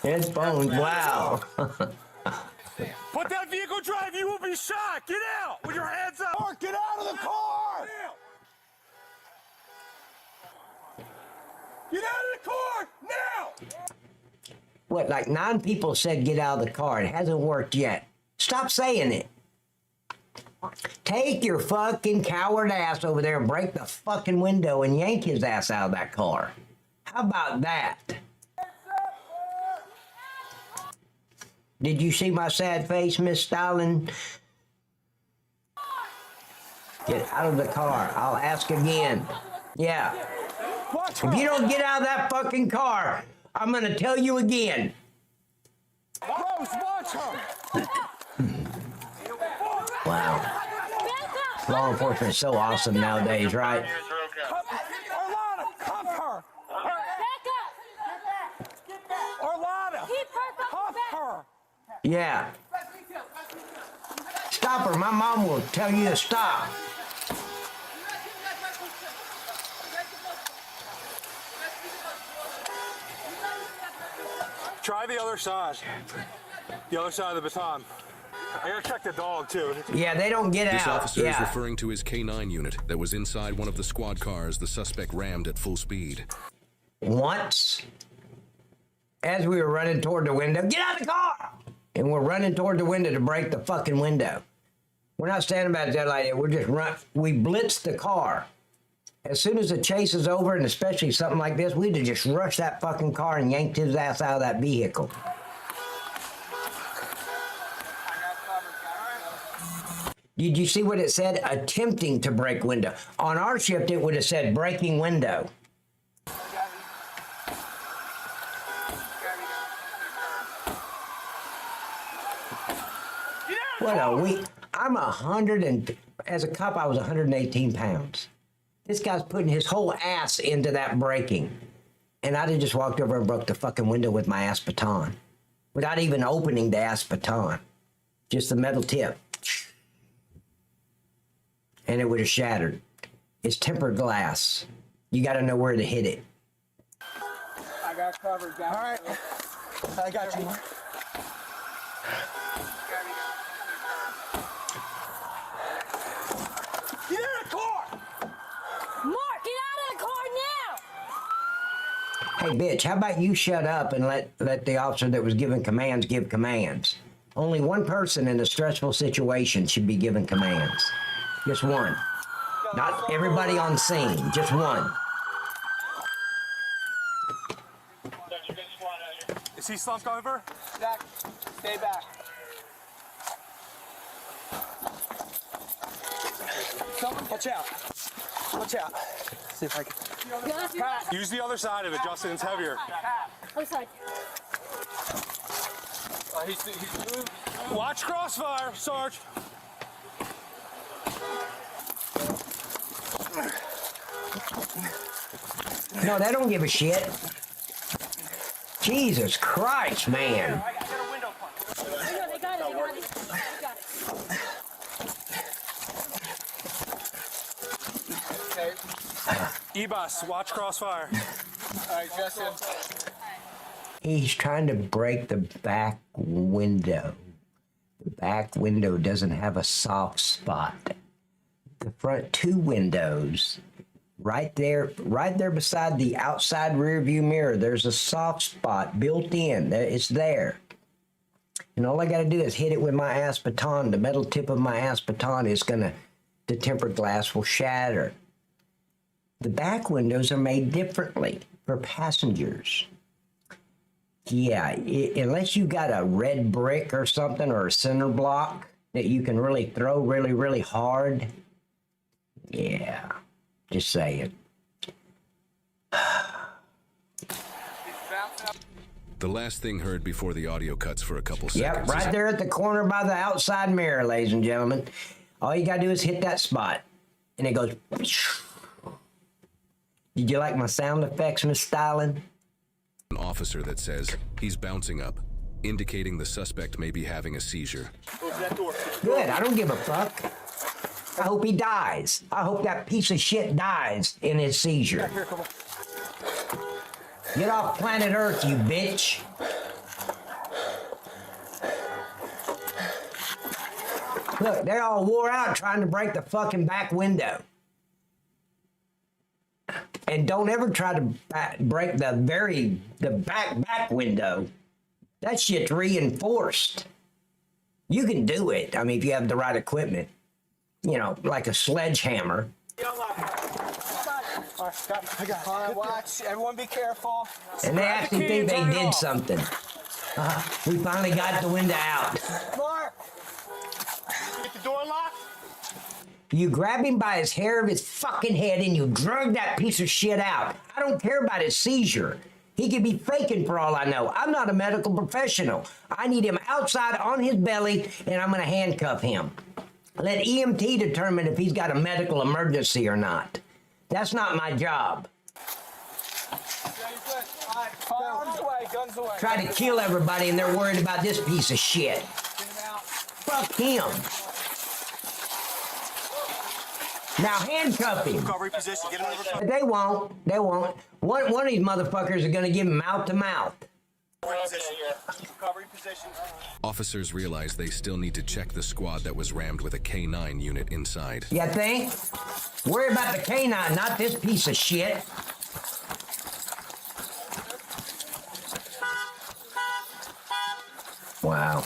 It's bones, wow.
Put that vehicle drive, you will be shot! Get out! With your hands up! Mark, get out of the car! Get out of the car! Now!
What, like 9 people said get out of the car. It hasn't worked yet. Stop saying it. Take your fucking coward ass over there and break the fucking window and yank his ass out of that car. How about that? Did you see my sad face, Miss Stalin? Get out of the car. I'll ask again. Yeah. If you don't get out of that fucking car, I'm gonna tell you again.
Rose, watch her!
Wow. Law enforcement is so awesome nowadays, right?
Orlana, cuff her! Orlana, cuff her!
Yeah. Stop her. My mom will tell you to stop.
Try the other side. The other side of the baton. I gotta check the dog, too.
Yeah, they don't get
This
out.
officer is referring to his K9 unit that was inside one of the squad cars the suspect rammed at full speed.
Once, as we were running toward the window, get out of the car! And we're running toward the window to break the fucking window. We're not standing back there like that. We're just we blitzed the car. As soon as the chase is over, and especially something like this, we'd have just rushed that fucking car and yanked his ass out of that vehicle. Did you see what it said? Attempting to break window. On our shift, it would have said breaking window. What a week. I'm 100 and, as a cop, I was 118 pounds. This guy's putting his whole ass into that braking. And I'd have just walked over and broke the fucking window with my ass baton. Without even opening the ass baton. Just the metal tip. And it would have shattered. It's tempered glass. You gotta know where to hit it.
I got covered, guys. All right. I got you. Get out of the car!
Mark, get out of the car now!
Hey, bitch, how about you shut up and let the officer that was giving commands give commands? Only one person in a stressful situation should be giving commands. Just one. Not everybody on scene, just one.
Is he slumped over?
Zach, stay back.
Watch out. Watch out. See if I can. Use the other side of it, Justin. It's heavier.
Other side.
He's moved. Watch crossfire, Sarge.
No, they don't give a shit. Jesus Christ, man.
They got it.
E-bus, watch crossfire.
All right, Justin.
He's trying to break the back window. The back window doesn't have a soft spot. The front two windows, right there beside the outside rear view mirror, there's a soft spot built in. It's there. And all I got to do is hit it with my ass baton. The metal tip of my ass baton is the tempered glass will shatter. The back windows are made differently for passengers. Yeah, unless you got a red brick or something or a cinder block that you can really throw really, really hard. Yeah, just saying.
The last thing heard before the audio cuts for a couple seconds.
Yep, right there at the corner by the outside mirror, ladies and gentlemen. All you gotta do is hit that spot, and it goes. Did you like my sound effects, Miss Styling?
An officer that says he's bouncing up, indicating the suspect may be having a seizure.
Good, I don't give a fuck. I hope he dies. I hope that piece of shit dies in his seizure. Get off planet Earth, you bitch. Look, they're all wore out trying to break the fucking back window. And don't ever try to break the back window. That shit's reinforced. You can do it. I mean, if you have the right equipment. You know, like a sledgehammer.
All right, watch. Everyone be careful.
And they actually think they did something. We finally got the window out.
Mark!
Get the door locked?
You grab him by his hair of his fucking head and you drug that piece of shit out. I don't care about his seizure. He could be faking for all I know. I'm not a medical professional. I need him outside on his belly and I'm going to handcuff him. Let EMT determine if he's got a medical emergency or not. That's not my job.
Guns away.
Try to kill everybody and they're worried about this piece of shit. Fuck him. Now handcuff him.
Recovery position. Get him in the recovery.
They won't. They won't. One of these motherfuckers are going to give him mouth to mouth.
Recovery position.
Officers realize they still need to check the squad that was rammed with a K9 unit inside.
You think? Worry about the K9, not this piece of shit. Wow.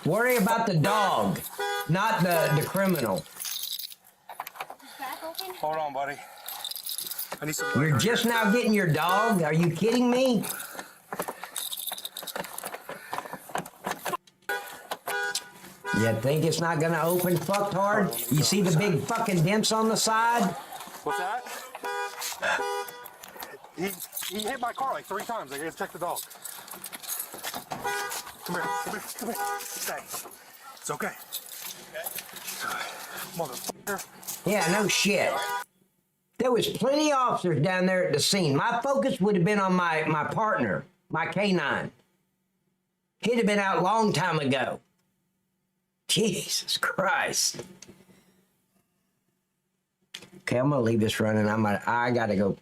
Worry about the dog, not the criminal.
Hold on, buddy. I need some.
You're just now getting your dog? Are you kidding me? You think it's not gonna open fucked hard? You see the big fucking dents on the side?
What's that? He hit my car like 3 times. I gotta check the dog. Come here. Stay. It's okay. Motherfucker.
Yeah, no shit. There was plenty of officers down there at the scene. My focus would have been on my partner, my K9. He'd have been out a long time ago. Jesus Christ. Okay, I'm gonna leave this running. I gotta go.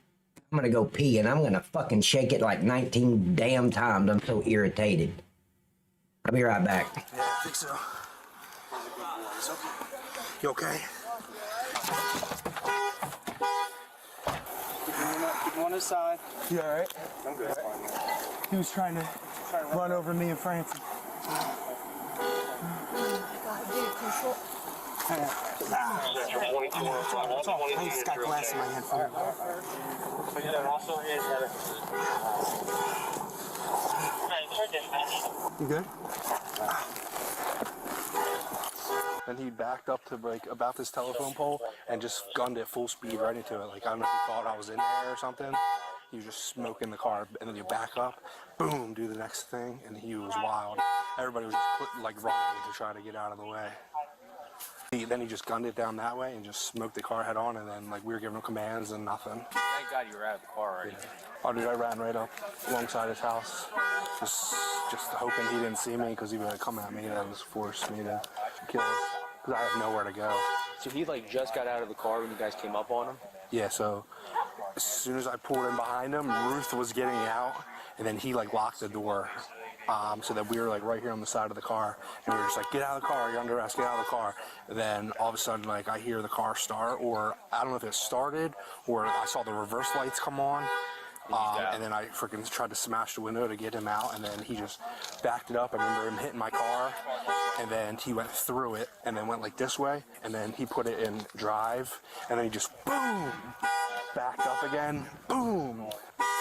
I'm gonna go pee and I'm gonna fucking shake it like 19 damn times. I'm so irritated. I'll be right back.
Yeah, I think so. You okay?
Keep him on his side.
You all right?
I'm good.
He was trying to run over me and Francis.
I just got glass in my hand for
You good? And he backed up to like about this telephone pole and just gunned it full speed right into it. Like I don't know if he thought I was in there or something. He was just smoking the car, and then you back up, boom, do the next thing, and he was wild. Everybody was just like running to try to get out of the way. Then he just gunned it down that way and just smoked the car head on, and then like we were giving him commands and nothing.
Thank God you were out of the car already.
Yeah. Oh, dude, I ran right up alongside his house, just hoping he didn't see me because he would like, come at me. That was forced me to kill him because I had nowhere to go.
So he like just got out of the car when you guys came up on him?
Yeah, so as soon as I pulled in behind him, Ruth was getting out, and then he like locked the door. So that we were like right here on the side of the car, and we were just like, get out of the car, you're under arrest, get out of the car. And then all of a sudden, like I hear the car start, or I don't know if it started, or I saw the reverse lights come on. And then I freaking tried to smash the window to get him out, and then he just backed it up. I remember him hitting my car, and then he went through it, and then went like this way, and then he put it in drive, and then he just boom, backed up again, boom.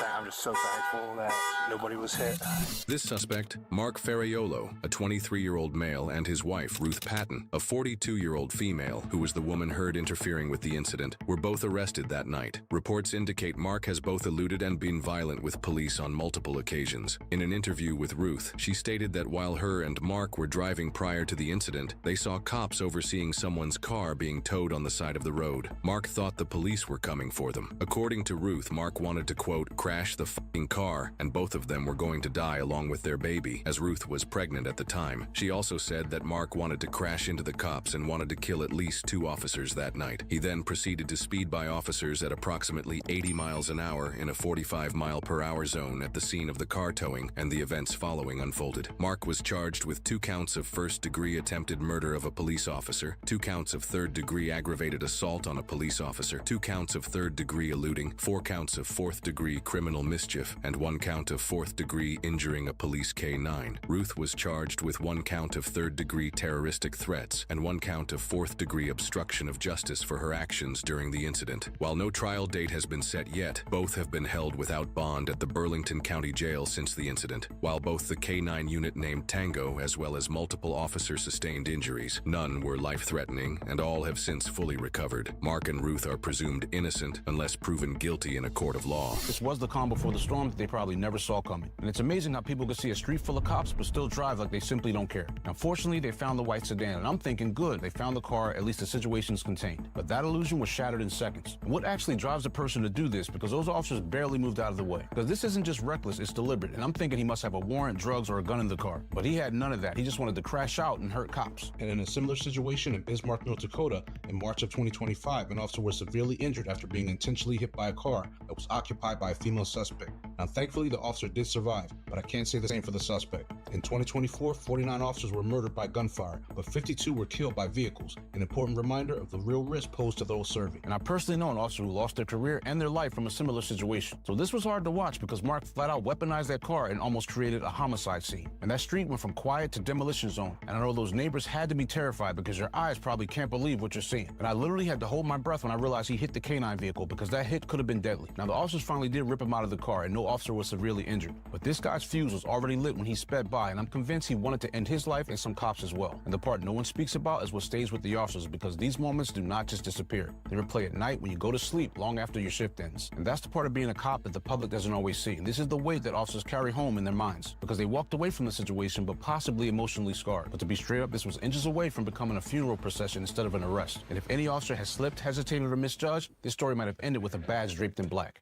I'm just so thankful that nobody was hit.
This suspect, Mark Ferraiolo, a 23-year-old male, and his wife, Ruth Patton, a 42-year-old female, who was the woman heard interfering with the incident, were both arrested that night. Reports indicate Mark has both eluded and been violent with police on multiple occasions. In an interview with Ruth, she stated that while her and Mark were driving prior to the incident, they saw cops overseeing someone's car being towed on the side of the road. Mark thought the police were coming for them. According to Ruth, Mark wanted to, quote, crash the f***ing car, and both of them were going to die along with their baby, as Ruth was pregnant at the time. She also said that Mark wanted to crash into the cops and wanted to kill at least 2 officers that night. He then proceeded to speed by officers at approximately 80 miles an hour in a 45-mile-per-hour zone at the scene of the car towing, and the events following unfolded. Mark was charged with 2 counts of first-degree attempted murder of a police officer, 2 counts of third-degree aggravated assault on a police officer, 2 counts of third-degree eluding, 4 counts of fourth-degree criminal mischief, and 1 count of fourth-degree injuring a police K-9. Ruth was charged with 1 count of third-degree terroristic threats and 1 count of fourth-degree obstruction of justice for her actions during the incident. While no trial date has been set yet, both have been held without bond at the Burlington County Jail since the incident. While both the K-9 unit named Tango as well as multiple officers sustained injuries, none were life-threatening, and all have since fully recovered. Mark and Ruth are presumed innocent unless proven guilty in a court of law.
This was the calm before the storm that they probably never saw coming. And it's amazing how people can see a street full of cops but still drive like they simply don't care. Now, fortunately, they found the white sedan, and I'm thinking, good, they found the car, at least the situation's contained. But that illusion was shattered in seconds. And what actually drives a person to do this? Because those officers barely moved out of the way. Because this isn't just reckless, it's deliberate. And I'm thinking he must have a warrant, drugs, or a gun in the car. But he had none of that. He just wanted to crash out and hurt cops.
And in a similar situation in Bismarck, North Dakota, in March of 2025, an officer was severely injured after being intentionally hit by a car that was occupied by a female suspect. Now, thankfully, the officer did survive, but I can't say the same for the suspect. In 2024, 49 officers were murdered by gunfire, but 52 were killed by vehicles, an important reminder of the real risk posed to those serving.
And I personally know an officer who lost their career and their life from a similar situation. So this was hard to watch because Mark flat out weaponized that car and almost created a homicide scene. And that street went from quiet to demolition zone. And I know those neighbors had to be terrified because your eyes probably can't believe what you're seeing. And I literally had to hold my breath when I realized he hit the K-9 vehicle because that hit could have been deadly. Now, the officers finally did rip him out of the car and no officer was severely injured. But this guy's fuse was already lit when he sped by, and I'm convinced he wanted to end his life and some cops as well. And the part no one speaks about is what stays with the officers, because these moments do not just disappear. They replay at night when you go to sleep long after your shift ends. And that's the part of being a cop that the public doesn't always see. And this is the weight that officers carry home in their minds, because they walked away from the situation but possibly emotionally scarred. But to be straight up, this was inches away from becoming a funeral procession instead of an arrest. And if any officer has slipped, hesitated, or misjudged, this story might have ended with a badge draped in black.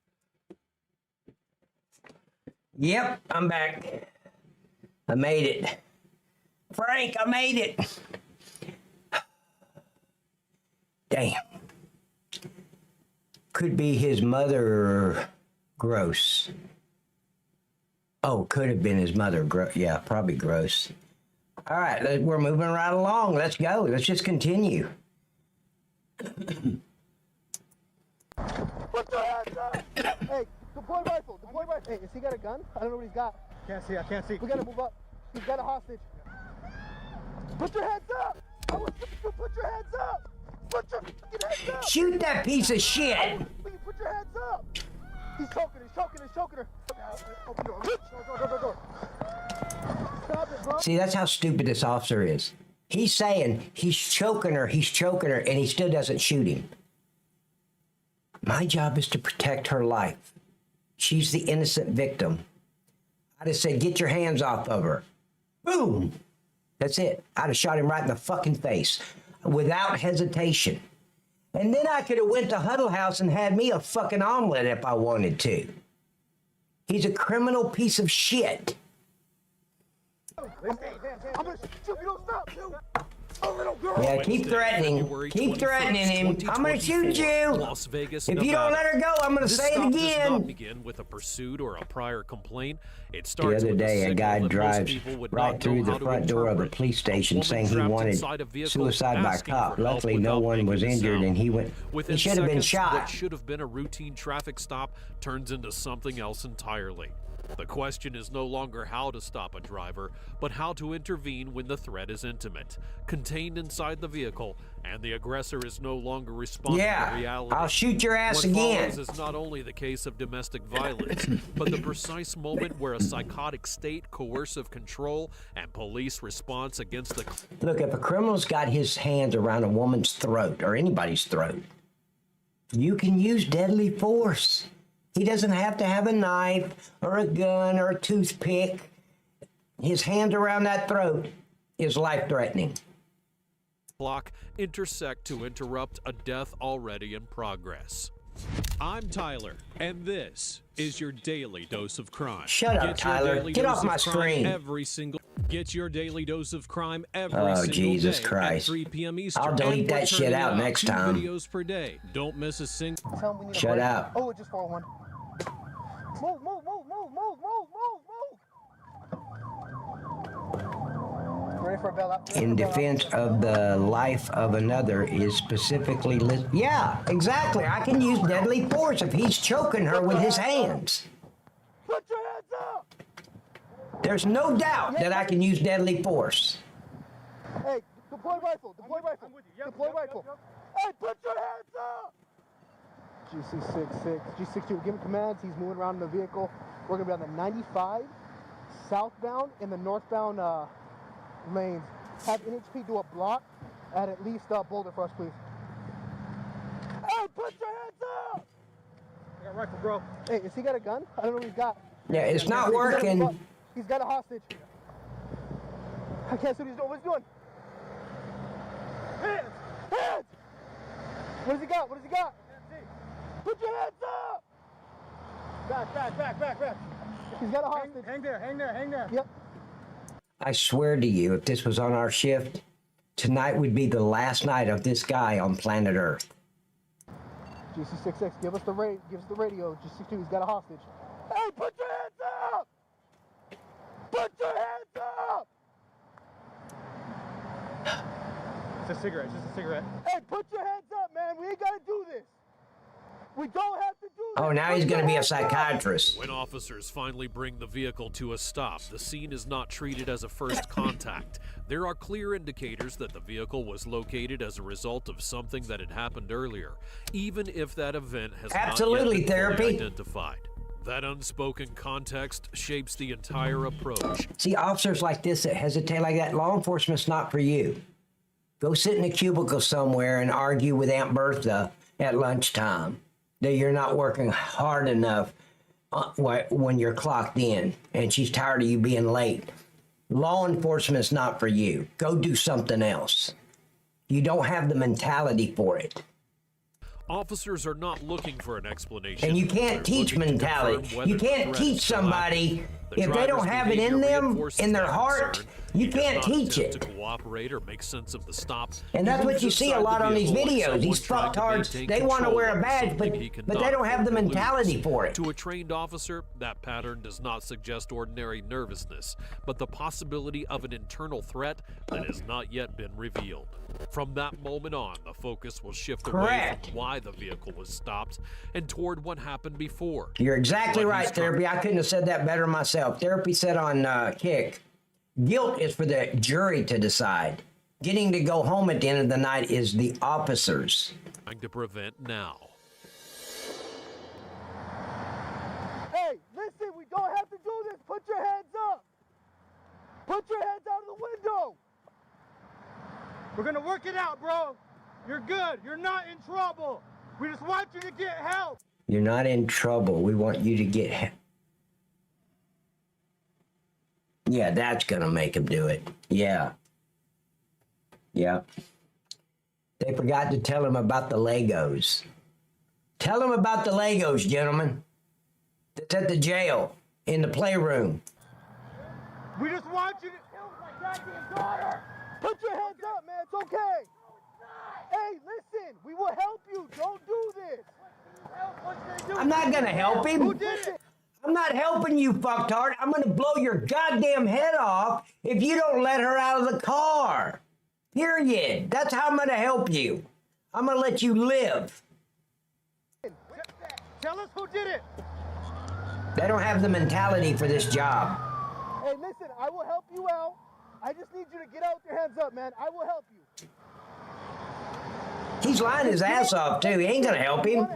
Yep, I'm back. I made it. Frank, I made it. Damn. Could be his mother, Gross. Oh, could have been his mother. Yeah, probably Gross. All right, we're moving right along. Let's go. Let's just continue.
Put your hands up. Hey, deploy rifle. Deploy rifle. Hey, has he got a gun? I don't know what he's got. Can't see. I can't see. We gotta move up. He's got a hostage. Put your hands up. Put your hands up! Put your fucking hands up!
Shoot that piece of shit!
Put your hands up! He's choking her. Open the door. Stop it, bro.
See, that's how stupid this officer is. He's saying he's choking her, and he still doesn't shoot him. My job is to protect her life. She's the innocent victim. I'd have said, get your hands off of her. Boom! That's it. I'd have shot him right in the fucking face without hesitation. And then I could have went to Huddle House and had me a fucking omelet if I wanted to. He's a criminal piece of shit.
I'm gonna shoot you if you don't stop, dude.
Yeah, keep threatening. Keep threatening him. I'm gonna shoot you.
Las Vegas,
if you don't let her go, I'm gonna say it again.
This does not begin with a pursuit or a prior complaint. It
The
starts
other
with
day, a guy drives
right
right through the front door of the police station saying he wanted suicide by cop. Luckily, no one was injured, and he should have been shot.
What should have been a routine traffic stop turns into something else entirely. The question is no longer how to stop a driver, but how to intervene when the threat is intimate, contained inside the vehicle, and the aggressor is no longer responding to reality.
I'll shoot your ass again.
What follows is not only the case of domestic violence, but the precise moment where a psychotic state, coercive control, and police response against the...
Look, if a criminal's got his hands around a woman's throat, or anybody's throat, you can use deadly force. He doesn't have to have a knife or a gun or a toothpick. His hand around that throat is life-threatening.
Clock intersect to interrupt a death already in progress. I'm Tyler, and this is your daily dose of crime.
Shut up, Tyler. Get off my screen.
Get your daily dose of crime every single
Jesus
day
Christ.
at 3 p.m. Eastern.
I'll delete that shit out next time.
2 videos per day. Don't miss a single.
Shut up.
Oh, it just 4-1. Move. Ready for a bailout?
In defense of the life of another is specifically listed. Yeah, exactly. I can use deadly force if he's choking her with his hands.
Put your hands up!
There's no doubt that I can use deadly force.
Hey, deploy rifle. I'm with you. Deploy rifle. Hey, put your hands up! GC66, G62, give him commands. He's moving around in the vehicle. We're gonna be on the 95 southbound and the northbound lanes. Have NHP do a block at least Boulder for us, please. Hey, put your hands up! I got a rifle, bro. Hey, has he got a gun? I don't know what he's got.
Yeah, it's not working.
He's got a hostage. I can't see what he's doing. What's he doing? Hands! What does he got? Put your hands up! Back. He's got a hostage. Hang there. Yep.
I swear to you, if this was on our shift, tonight would be the last night of this guy on planet Earth.
GC66, give us the radio. GC62, he's got a hostage. Hey, put your hands up! Put your hands up! It's a cigarette. Hey, put your hands up, man. We ain't gotta do this. We don't have to do this.
Oh, now he's going to be a psychiatrist.
When officers finally bring the vehicle to a stop, the scene is not treated as a first contact. There are clear indicators that the vehicle was located as a result of something that had happened earlier, even if that event has not yet been fully identified. That unspoken context shapes the entire approach.
See, officers like this that hesitate like that, law enforcement's not for you. Go sit in a cubicle somewhere and argue with Aunt Bertha at lunchtime that you're not working hard enough when you're clocked in and she's tired of you being late. Law enforcement's not for you. Go do something else. You don't have the mentality for it.
Officers are not looking for an explanation.
And you can't teach mentality. You can't teach somebody if they don't have it in them, in their heart. You can't teach it.
To cooperate or make sense of the stop.
And that's what you see a lot on these videos. These fucktards, they want to wear a badge, but they don't have the mentality for it.
To a trained officer, that pattern does not suggest ordinary nervousness, but the possibility of an internal threat that has not yet been revealed. From that moment on, the focus will shift away from why the vehicle was stopped and toward what happened before.
You're exactly right, Therapy. I couldn't have said that better myself. Therapy said on Kick, guilt is for the jury to decide. getting to go home at the end of the night is the officers.
Trying to prevent now.
Hey, listen, we don't have to do this. Put your hands up. Put your hands out of the window. We're gonna work it out, bro. You're good. You're not in trouble. We just want you to get help.
You're not in trouble. We want you to get help. Yeah, that's gonna make him do it. Yeah. Yeah. They forgot to tell him about the Legos. Tell him about the Legos, gentlemen. That's at the jail, in the playroom.
We just want you to kill my goddamn daughter. Put your hands up, man. It's okay. Hey, listen. We will help you. Don't do this.
I'm not gonna help him.
Who did it?
I'm not helping you, fucktard. I'm gonna blow your goddamn head off if you don't let her out of the car. Period. That's how I'm gonna help you. I'm gonna let you live.
Tell us who did it.
They don't have the mentality for this job.
Hey, listen, I will help you out. I just need you to get out with your hands up, man. I will help you.
He's lying his ass off, too. He ain't gonna help him.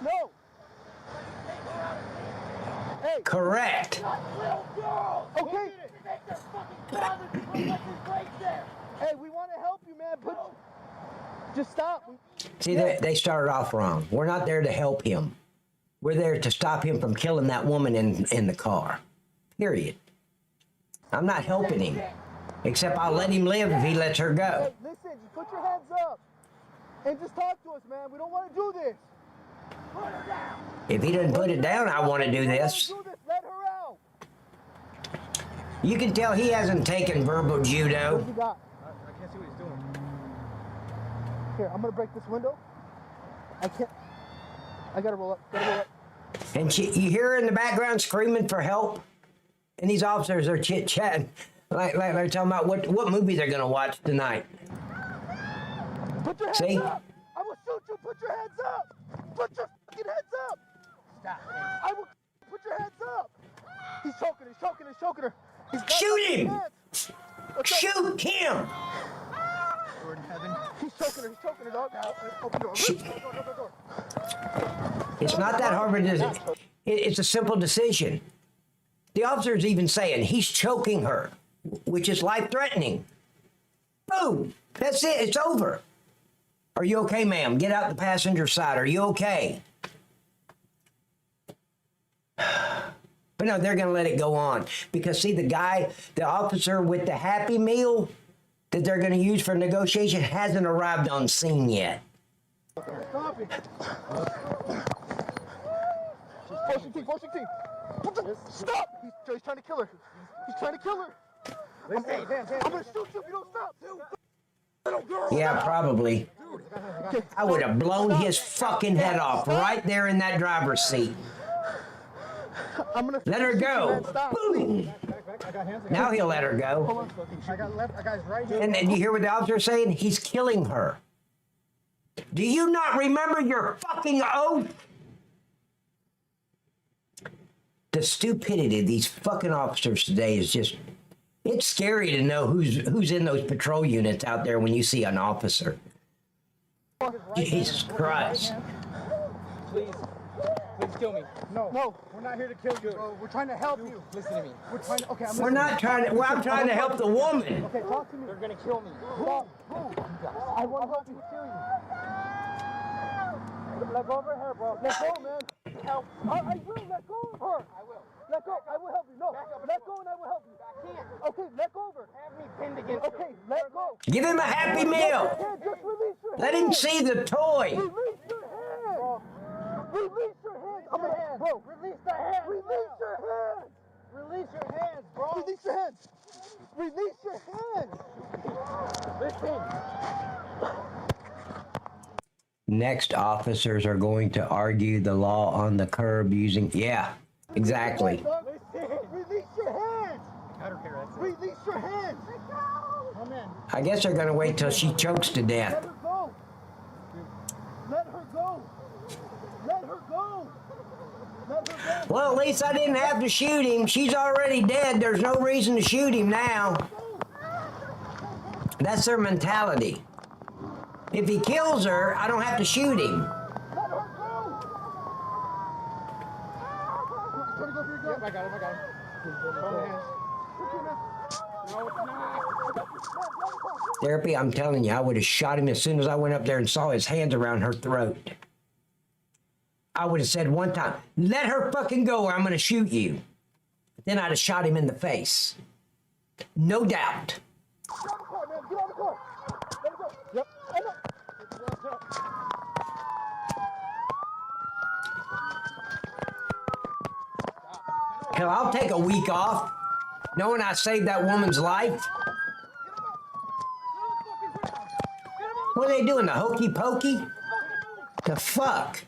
No. Hey.
Correct.
Okay. Hey, we want to help you, man. Just stop.
See, they started off wrong. We're not there to help him. We're there to stop him from killing that woman in the car. Period. I'm not helping him. Except I'll let him live if he lets her go.
Hey, listen, just put your hands up. And just talk to us, man. We don't want to do this. Put her down.
If he doesn't put it down, I want to do this.
Let her out.
You can tell he hasn't taken verbal judo.
What you got? I can't see what he's doing. Here, I'm going to break this window. I can't. I got to roll up.
And you hear her in the background screaming for help? And these officers are chit-chatting. Like they're talking about what movie they're going to watch tonight.
Put your hands up. I will shoot you. Put your hands up. Put your fucking hands up. Stop. I will put your hands up. He's choking her.
Shoot him. Shoot him.
Lord in heaven. He's choking her, dog. Open the door. Door.
It's not that hard of a decision. It's a simple decision. The officer's even saying he's choking her, which is life-threatening. Boom. That's it. It's over. Are you okay, ma'am? Get out the passenger side. Are you okay? But no, they're going to let it go on. Because, see, the officer with the Happy Meal that they're going to use for negotiation hasn't arrived on scene yet.
Stop it. Forcing team. Stop. He's trying to kill her. I'm going to shoot you if you don't stop.
Yeah, probably. I would have blown his fucking head off right there in that driver's seat. Let her go. Boom. Now he'll let her go.
I got his right hand.
And then you hear what the officer's saying? He's killing her. Do you not remember your fucking oath? The stupidity of these fucking officers today is just... It's scary to know who's in those patrol units out there when you see an officer. Jesus Christ.
Please kill me.
No, we're not here to kill you, bro. We're trying to help you. Listen to me. We're trying to, okay,
We're not trying to, I'm trying to help the woman.
Okay, talk to me. They're gonna kill me. Who? I want to help you kill you. Let go of her, bro. Let go, man. Help. I will let go of her. I will. Let go. I will help you. No. Let go and I will help you. I can't. Okay, let go of her. Have me pinned against her. Okay, let go.
Give him a Happy Meal.
Just release your
Let him see the toy.
Release your hand. Release your hands. Bro, release the hands. Release your hands. Release your hands, bro. Release your hands. Release your hands. Listen.
Next, officers are going to argue the law on the curb using... Yeah, exactly.
Release your hands. Release your hands. Come in.
I guess they're going to wait till she chokes to death.
Let her go. Let her go. Let her go. Let her go.
Well, at least I didn't have to shoot him. She's already dead. There's no reason to shoot him now. That's their mentality. If he kills her, I don't have to shoot him.
I got him.
Therapy, I'm telling you, I would have shot him as soon as I went up there and saw his hands around her throat. I would have said one time, let her fucking go or I'm going to shoot you. Then I'd have shot him in the face. No doubt.
Get out of the car. Let him go. Yep.
Hell, I'll take a week off, knowing I saved that woman's life. What are they doing, the hokey pokey? The fuck?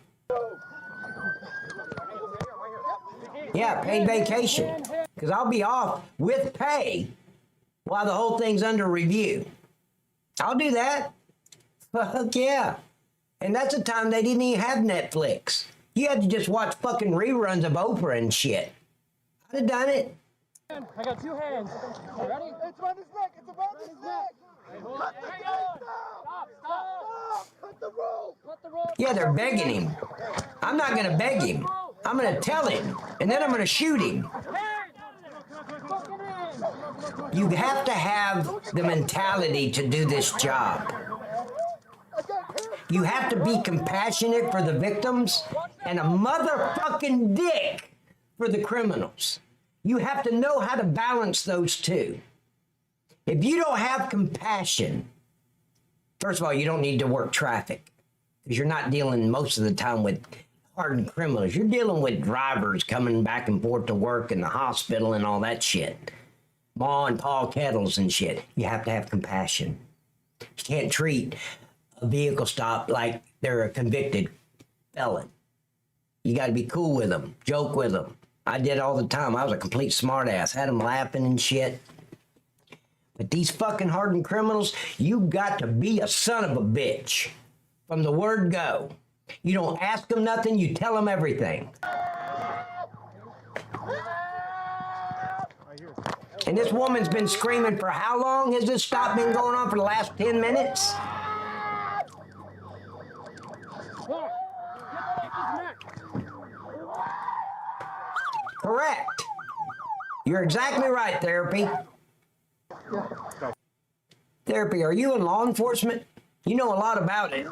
Yeah, paid vacation. Because I'll be off with pay while the whole thing's under review. I'll do that. Fuck yeah. And that's the time they didn't even have Netflix. You had to just watch fucking reruns of Oprah and shit. I'd have done it.
I got two hands. Ready?
It's around his neck. It's around his neck. Cut the rope. Stop. Cut the rope. Cut the rope.
Yeah, they're begging him. I'm not going to beg him. I'm going to tell him, and then I'm going to shoot him. You have to have the mentality to do this job. You have to be compassionate for the victims and a motherfucking dick for the criminals. You have to know how to balance those two. If you don't have compassion, first of all, you don't need to work traffic because you're not dealing most of the time with hardened criminals. You're dealing with drivers coming back and forth to work in the hospital and all that shit. Ma and Pa kettles and shit. You have to have compassion. You can't treat a vehicle stop like they're a convicted felon. You got to be cool with them, joke with them. I did all the time. I was a complete smartass. Had them laughing and shit. But these fucking hardened criminals, you got to be a son of a bitch from the word go. You don't ask them nothing, you tell them everything. And this woman's been screaming for how long has this stop been going on? For the last 10 minutes? Correct. You're exactly right, Therapy. Therapy, are you in law enforcement? You know a lot about it.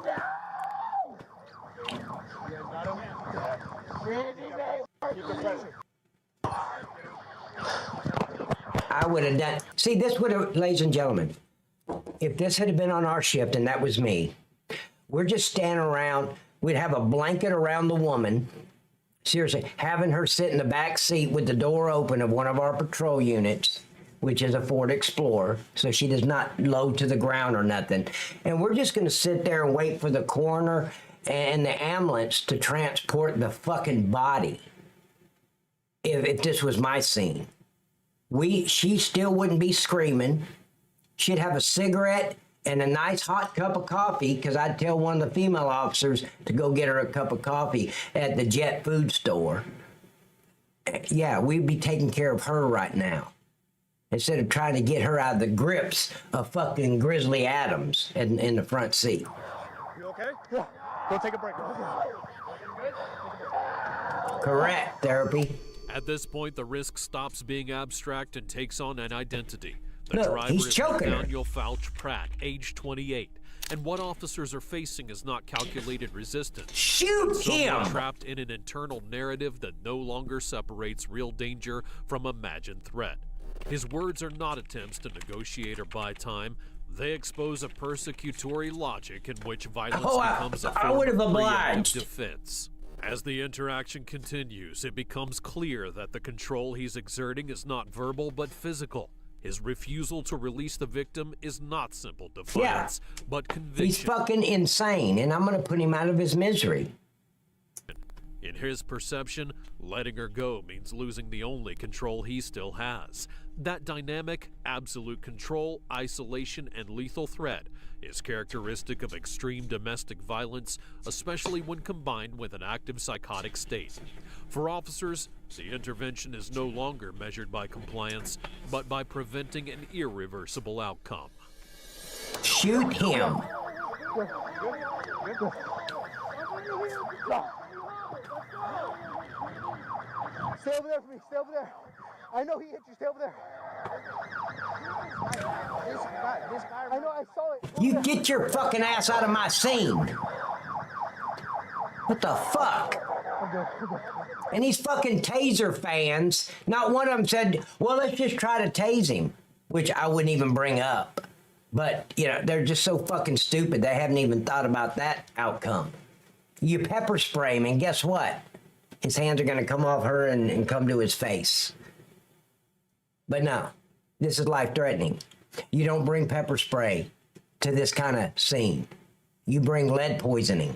I would have done. See, this would have, ladies and gentlemen, if this had been on our shift and that was me, we're just standing around, we'd have a blanket around the woman, seriously, having her sit in the back seat with the door open of one of our patrol units, which is a Ford Explorer, so she does not load to the ground or nothing. And we're just going to sit there and wait for the coroner and the ambulance to transport the fucking body. If this was my scene. She still wouldn't be screaming. She'd have a cigarette and a nice hot cup of coffee, because I'd tell one of the female officers to go get her a cup of coffee at the Jet Food store. Yeah, we'd be taking care of her right now, instead of trying to get her out of the grips of fucking Grizzly Adams in the front seat.
You okay? Yeah. Go take a break.
Correct, Therapy.
At this point, the risk stops being abstract and takes on an identity. The
Look,
driver
he's
is
choking her.
Nathaniel Fouch Pratt, age 28. And what officers are facing is not calculated resistance.
Shoot
Someone
him!
trapped in an internal narrative that no longer separates real danger from imagined threat. His words are not attempts to negotiate or buy time. They expose a persecutory logic in which violence becomes a form of preemptive defense. As the interaction continues, it becomes clear that the control he's exerting is not verbal but physical. His refusal to release the victim is not simple defiance, but conviction.
He's fucking insane, and I'm going to put him out of his misery.
In his perception, letting her go means losing the only control he still has. That dynamic, absolute control, isolation, and lethal threat is characteristic of extreme domestic violence, especially when combined with an active psychotic state. For officers, the intervention is no longer measured by compliance, but by preventing an irreversible outcome.
Shoot him.
Stay over there for me. Stay over there. I know he hit you. Stay over there. I know. I saw it.
You get your fucking ass out of my scene. What the fuck? And these fucking taser fans, not one of them said, well, let's just try to tase him, which I wouldn't even bring up. But, you know, they're just so fucking stupid. They haven't even thought about that outcome. You pepper spray him, and guess what? His hands are going to come off her and come to his face. But no, this is life-threatening. You don't bring pepper spray to this kind of scene. You bring lead poisoning.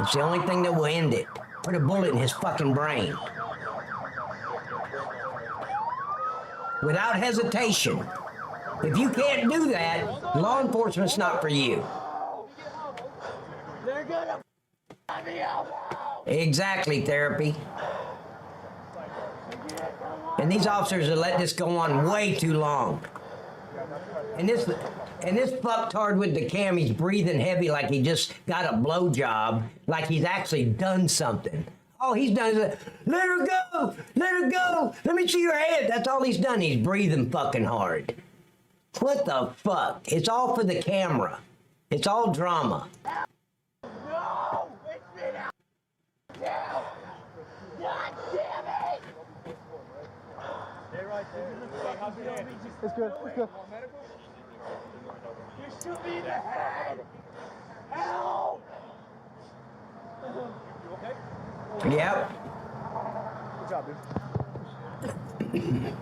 It's the only thing that will end it. Put a bullet in his fucking brain. Without hesitation. If you can't do that, law enforcement's not for you.
They're gonna me out.
Exactly, therapy. And these officers have let this go on way too long. And this fucktard with the cam, he's breathing heavy like he just got a blowjob, like he's actually done something. All he's done is, let her go, let her go, let me see your head. That's all he's done. He's breathing fucking hard. What the fuck? It's all for the camera. It's all drama.
No! It's been out down! God damn it! Stay right there.
It's good. It's good.
You shoot me in the head! Help! You okay?
Yep.
Good job, dude.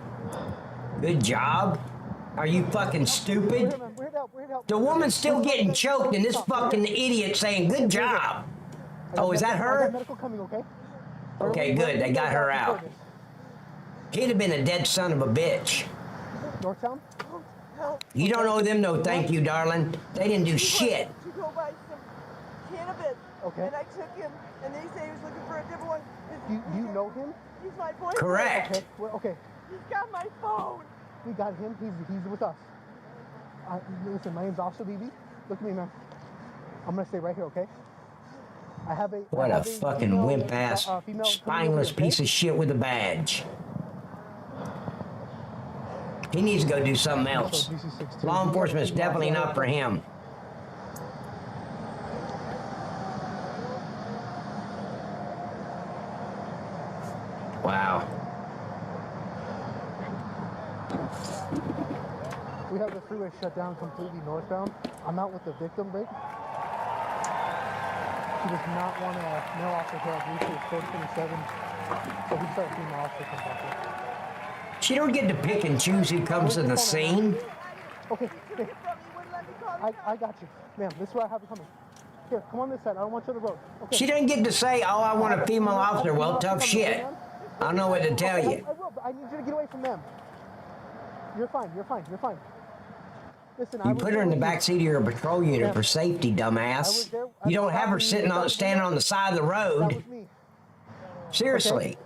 Good job? Are you fucking stupid? The woman's still getting choked and this fucking idiot saying, good job. Oh, is that her?
Medical coming, okay?
Okay, good. They got her out. He'd have been a dead son of a bitch.
Northtown?
You don't owe them no thank you, darling. They didn't do shit.
To go buy some cannabis.
Okay.
And I took him, and they say he was looking for a different one.
You know him?
He's my boyfriend.
Correct.
Okay. Well, okay.
He's got my phone.
We got him. He's with us. Listen, my name's Officer BB. Look at me, man. I'm gonna stay right here, okay? I have a.
What a fucking wimp-ass, spineless piece of shit with a badge. He needs to go do something else. Law enforcement's definitely not for him. Wow.
We have the freeway shut down completely northbound. I'm out with the victim, Rick. She does not want a male officer here. I believe she was 427. So we start female officer comes out here.
She don't get to pick and choose who comes to the scene.
Okay, okay. I got you. Ma'am, this is where I have you coming. Here, come on this side. I don't want you on the road. Okay.
She doesn't get to say, oh, I want a female officer. Well, tough shit. I don't know what to tell you.
I will, but I need you to get away from them. You're fine, you're fine, you're fine. Listen,
You put her in the backseat of your patrol unit for safety, dumbass. You don't have her standing on the side of the road. Seriously.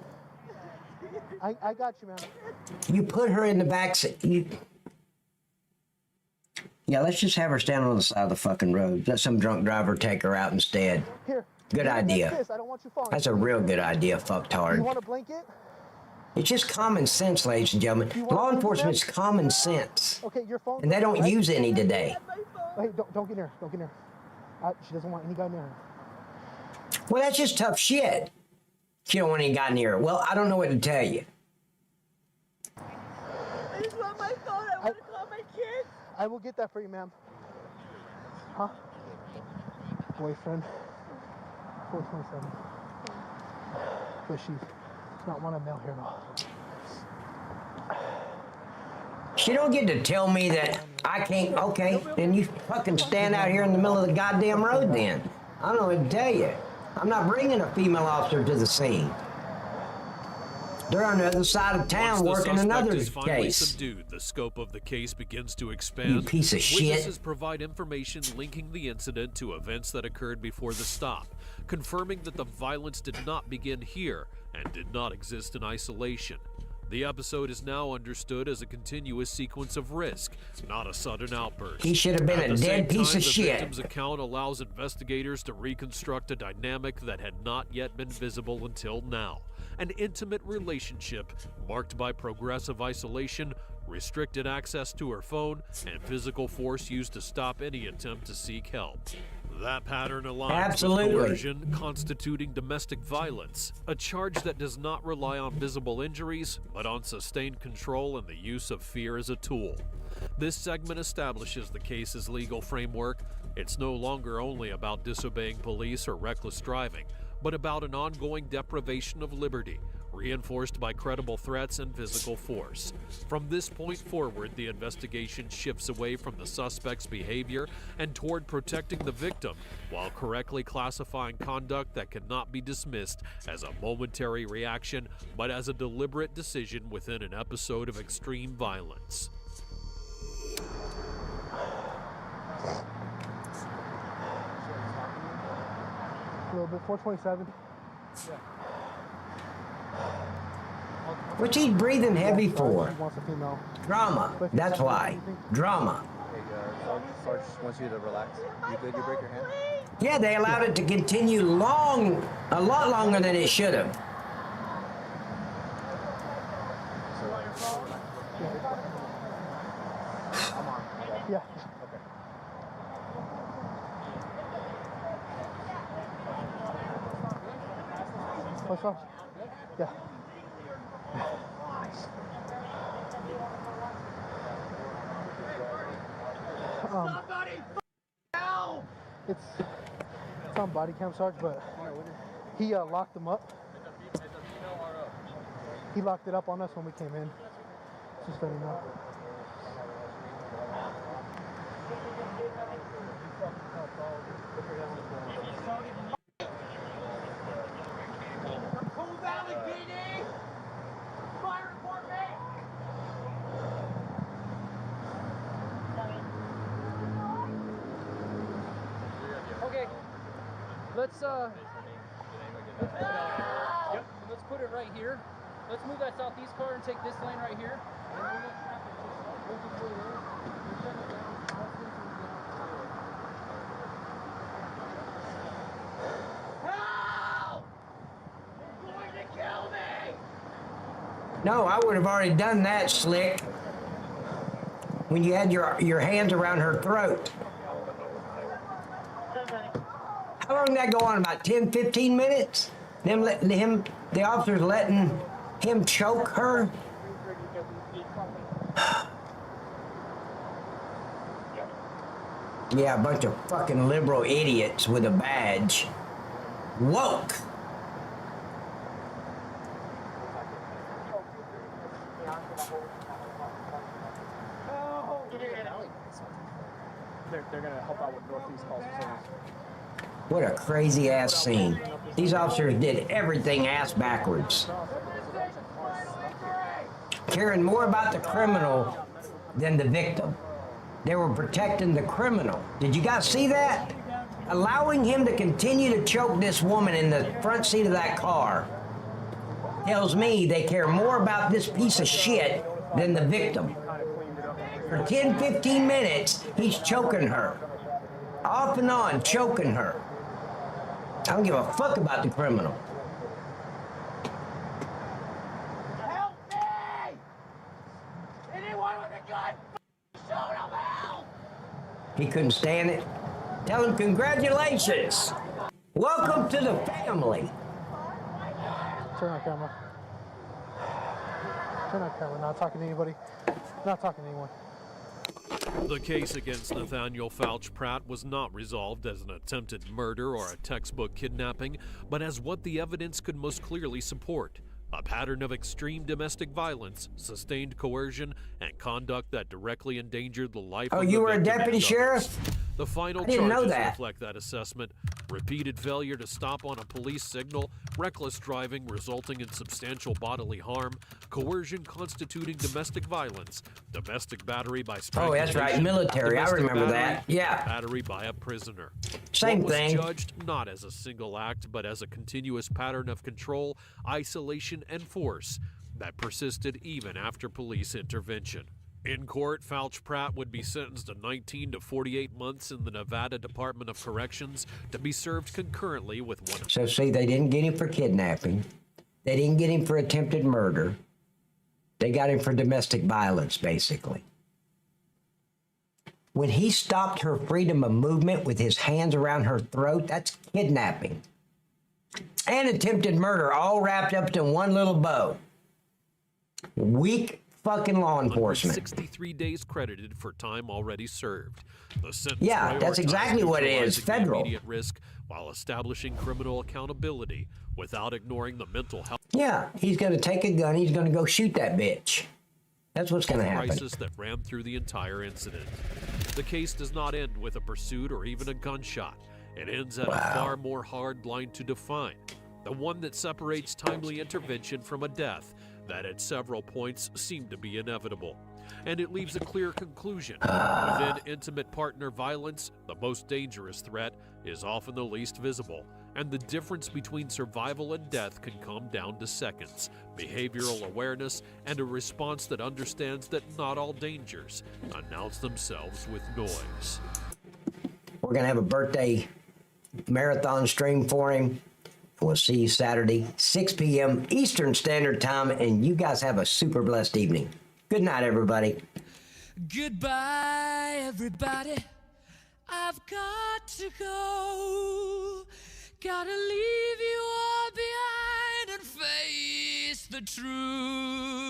I got you, man.
You put her in the backseat. Yeah, let's just have her stand on the side of the fucking road. Let some drunk driver take her out instead.
Here.
Good idea.
I don't want you falling.
That's a real good idea, fucktard.
You want a blanket?
It's just common sense, ladies and gentlemen. Law enforcement's common sense.
Okay, your phone.
And they don't use any today.
Hey, don't get near her. Don't get near her. She doesn't want any guy near her.
Well, that's just tough shit. She don't want any guy near her. Well, I don't know what to tell you.
I just want my phone. I want to call my kids.
I will get that for you, ma'am. Huh? Boyfriend. 427. But she's not want a male here at all.
She don't get to tell me that I can't. Okay, then you fucking stand out here in the middle of the goddamn road then. I don't know what to tell you. I'm not bringing a female officer to the scene. They're on the other side of town working another
is finally
case.
Subdued, the scope of the case begins to expand.
You piece of shit.
Witnesses provide information linking the incident to events that occurred before the stop, confirming that the violence did not begin here and did not exist in isolation. The episode is now understood as a continuous sequence of risk, not a sudden outburst.
He should have been
At
a
the same
dead piece
time,
of
the
shit.
victim's account allows investigators to reconstruct a dynamic that had not yet been visible until now. An intimate relationship marked by progressive isolation, restricted access to her phone, and physical force used to stop any attempt to seek help. That pattern aligns with coercion constituting domestic violence, a charge that does not rely on visible injuries, but on sustained control and the use of fear as a tool. This segment establishes the case's legal framework. It's no longer only about disobeying police or reckless driving, but about an ongoing deprivation of liberty, reinforced by credible threats and physical force. From this point forward, the investigation shifts away from the suspect's behavior and toward protecting the victim, while correctly classifying conduct that cannot be dismissed as a momentary reaction, but as a deliberate decision within an episode of extreme violence.
A little bit, 427.
What's he breathing heavy for?
He wants a female.
Drama. That's why. Drama.
Hey, Sarge just wants you to relax. You good? You break your hand?
Yeah, they allowed it to continue a lot longer than it should have.
Yeah. Push off. Yeah. It's on body cam, Sarge, but he locked them up. He locked it up on us when we came in. Just so you know.
Okay, let's put it right here. Let's move that southeast car and take this lane right here.
Help! You're going to kill me!
No, I would have already done that, Slick. When you had your hands around her throat. How long did that go on? About 10, 15 minutes? The officers letting him choke her? Yeah, a bunch of fucking liberal idiots with a badge. Woke.
They're going to help out with Northeast calls for service.
What a crazy ass scene. These officers did everything ass backwards. Caring more about the criminal than the victim. They were protecting the criminal. Did you guys see that? Allowing him to continue to choke this woman in the front seat of that car tells me they care more about this piece of shit than the victim. For 10, 15 minutes, he's choking her. Off and on, choking her. I don't give a fuck about the criminal.
Help me! Anyone with a gun, shoot him out!
He couldn't stand it. Tell him congratulations. Welcome to the family.
Turn on camera. Turn on camera. Not talking to anybody. Not talking to anyone.
The case against Nathaniel Fouch Pratt was not resolved as an attempted murder or a textbook kidnapping, but as what the evidence could most clearly support: a pattern of extreme domestic violence, sustained coercion, and conduct that directly endangered the life of the
you were a
victim
deputy
and
sheriff?
others. The final
I didn't know
charges
that.
reflect that assessment: repeated failure to stop on a police signal, reckless driving resulting in substantial bodily harm, coercion constituting domestic violence, domestic battery by strangulation.
Oh, that's right, military. I
domestic
remember
battery,
that. Yeah.
Battery by a prisoner.
Same
What was
thing.
judged not as a single act, but as a continuous pattern of control, isolation, and force. that persisted even after police intervention. In court, Fouch Pratt would be sentenced to 19 to 48 months in the Nevada Department of Corrections to be served concurrently with one.
So see, they didn't get him for kidnapping. They didn't get him for attempted murder. They got him for domestic violence, basically. When he stopped her freedom of movement with his hands around her throat, that's kidnapping. And attempted murder, all wrapped up in one little bow. Weak fucking law enforcement.
63 days credited for time already served. The sentence
yeah, that's exactly what it is, federal.
Immediate risk while establishing criminal accountability without ignoring the mental health.
Yeah, he's going to take a gun, he's going to go shoot that bitch. That's what's going to happen.
Crisis that ran through the entire incident. The case does not end with a pursuit or even a gunshot. It ends at a far more hard line to define, the one that separates timely intervention from a death that at several points seemed to be inevitable. And it leaves a clear conclusion. Within intimate partner violence, the most dangerous threat is often the least visible, and the difference between survival and death can come down to seconds, behavioral awareness, and a response that understands that not all dangers announce themselves with noise.
We're going to have a birthday marathon stream for him. We'll see you Saturday, 6 p.m. Eastern Standard Time, and you guys have a super blessed evening. Good night, everybody.
Goodbye, everybody. I've got to go. Gotta leave you all behind and face the truth.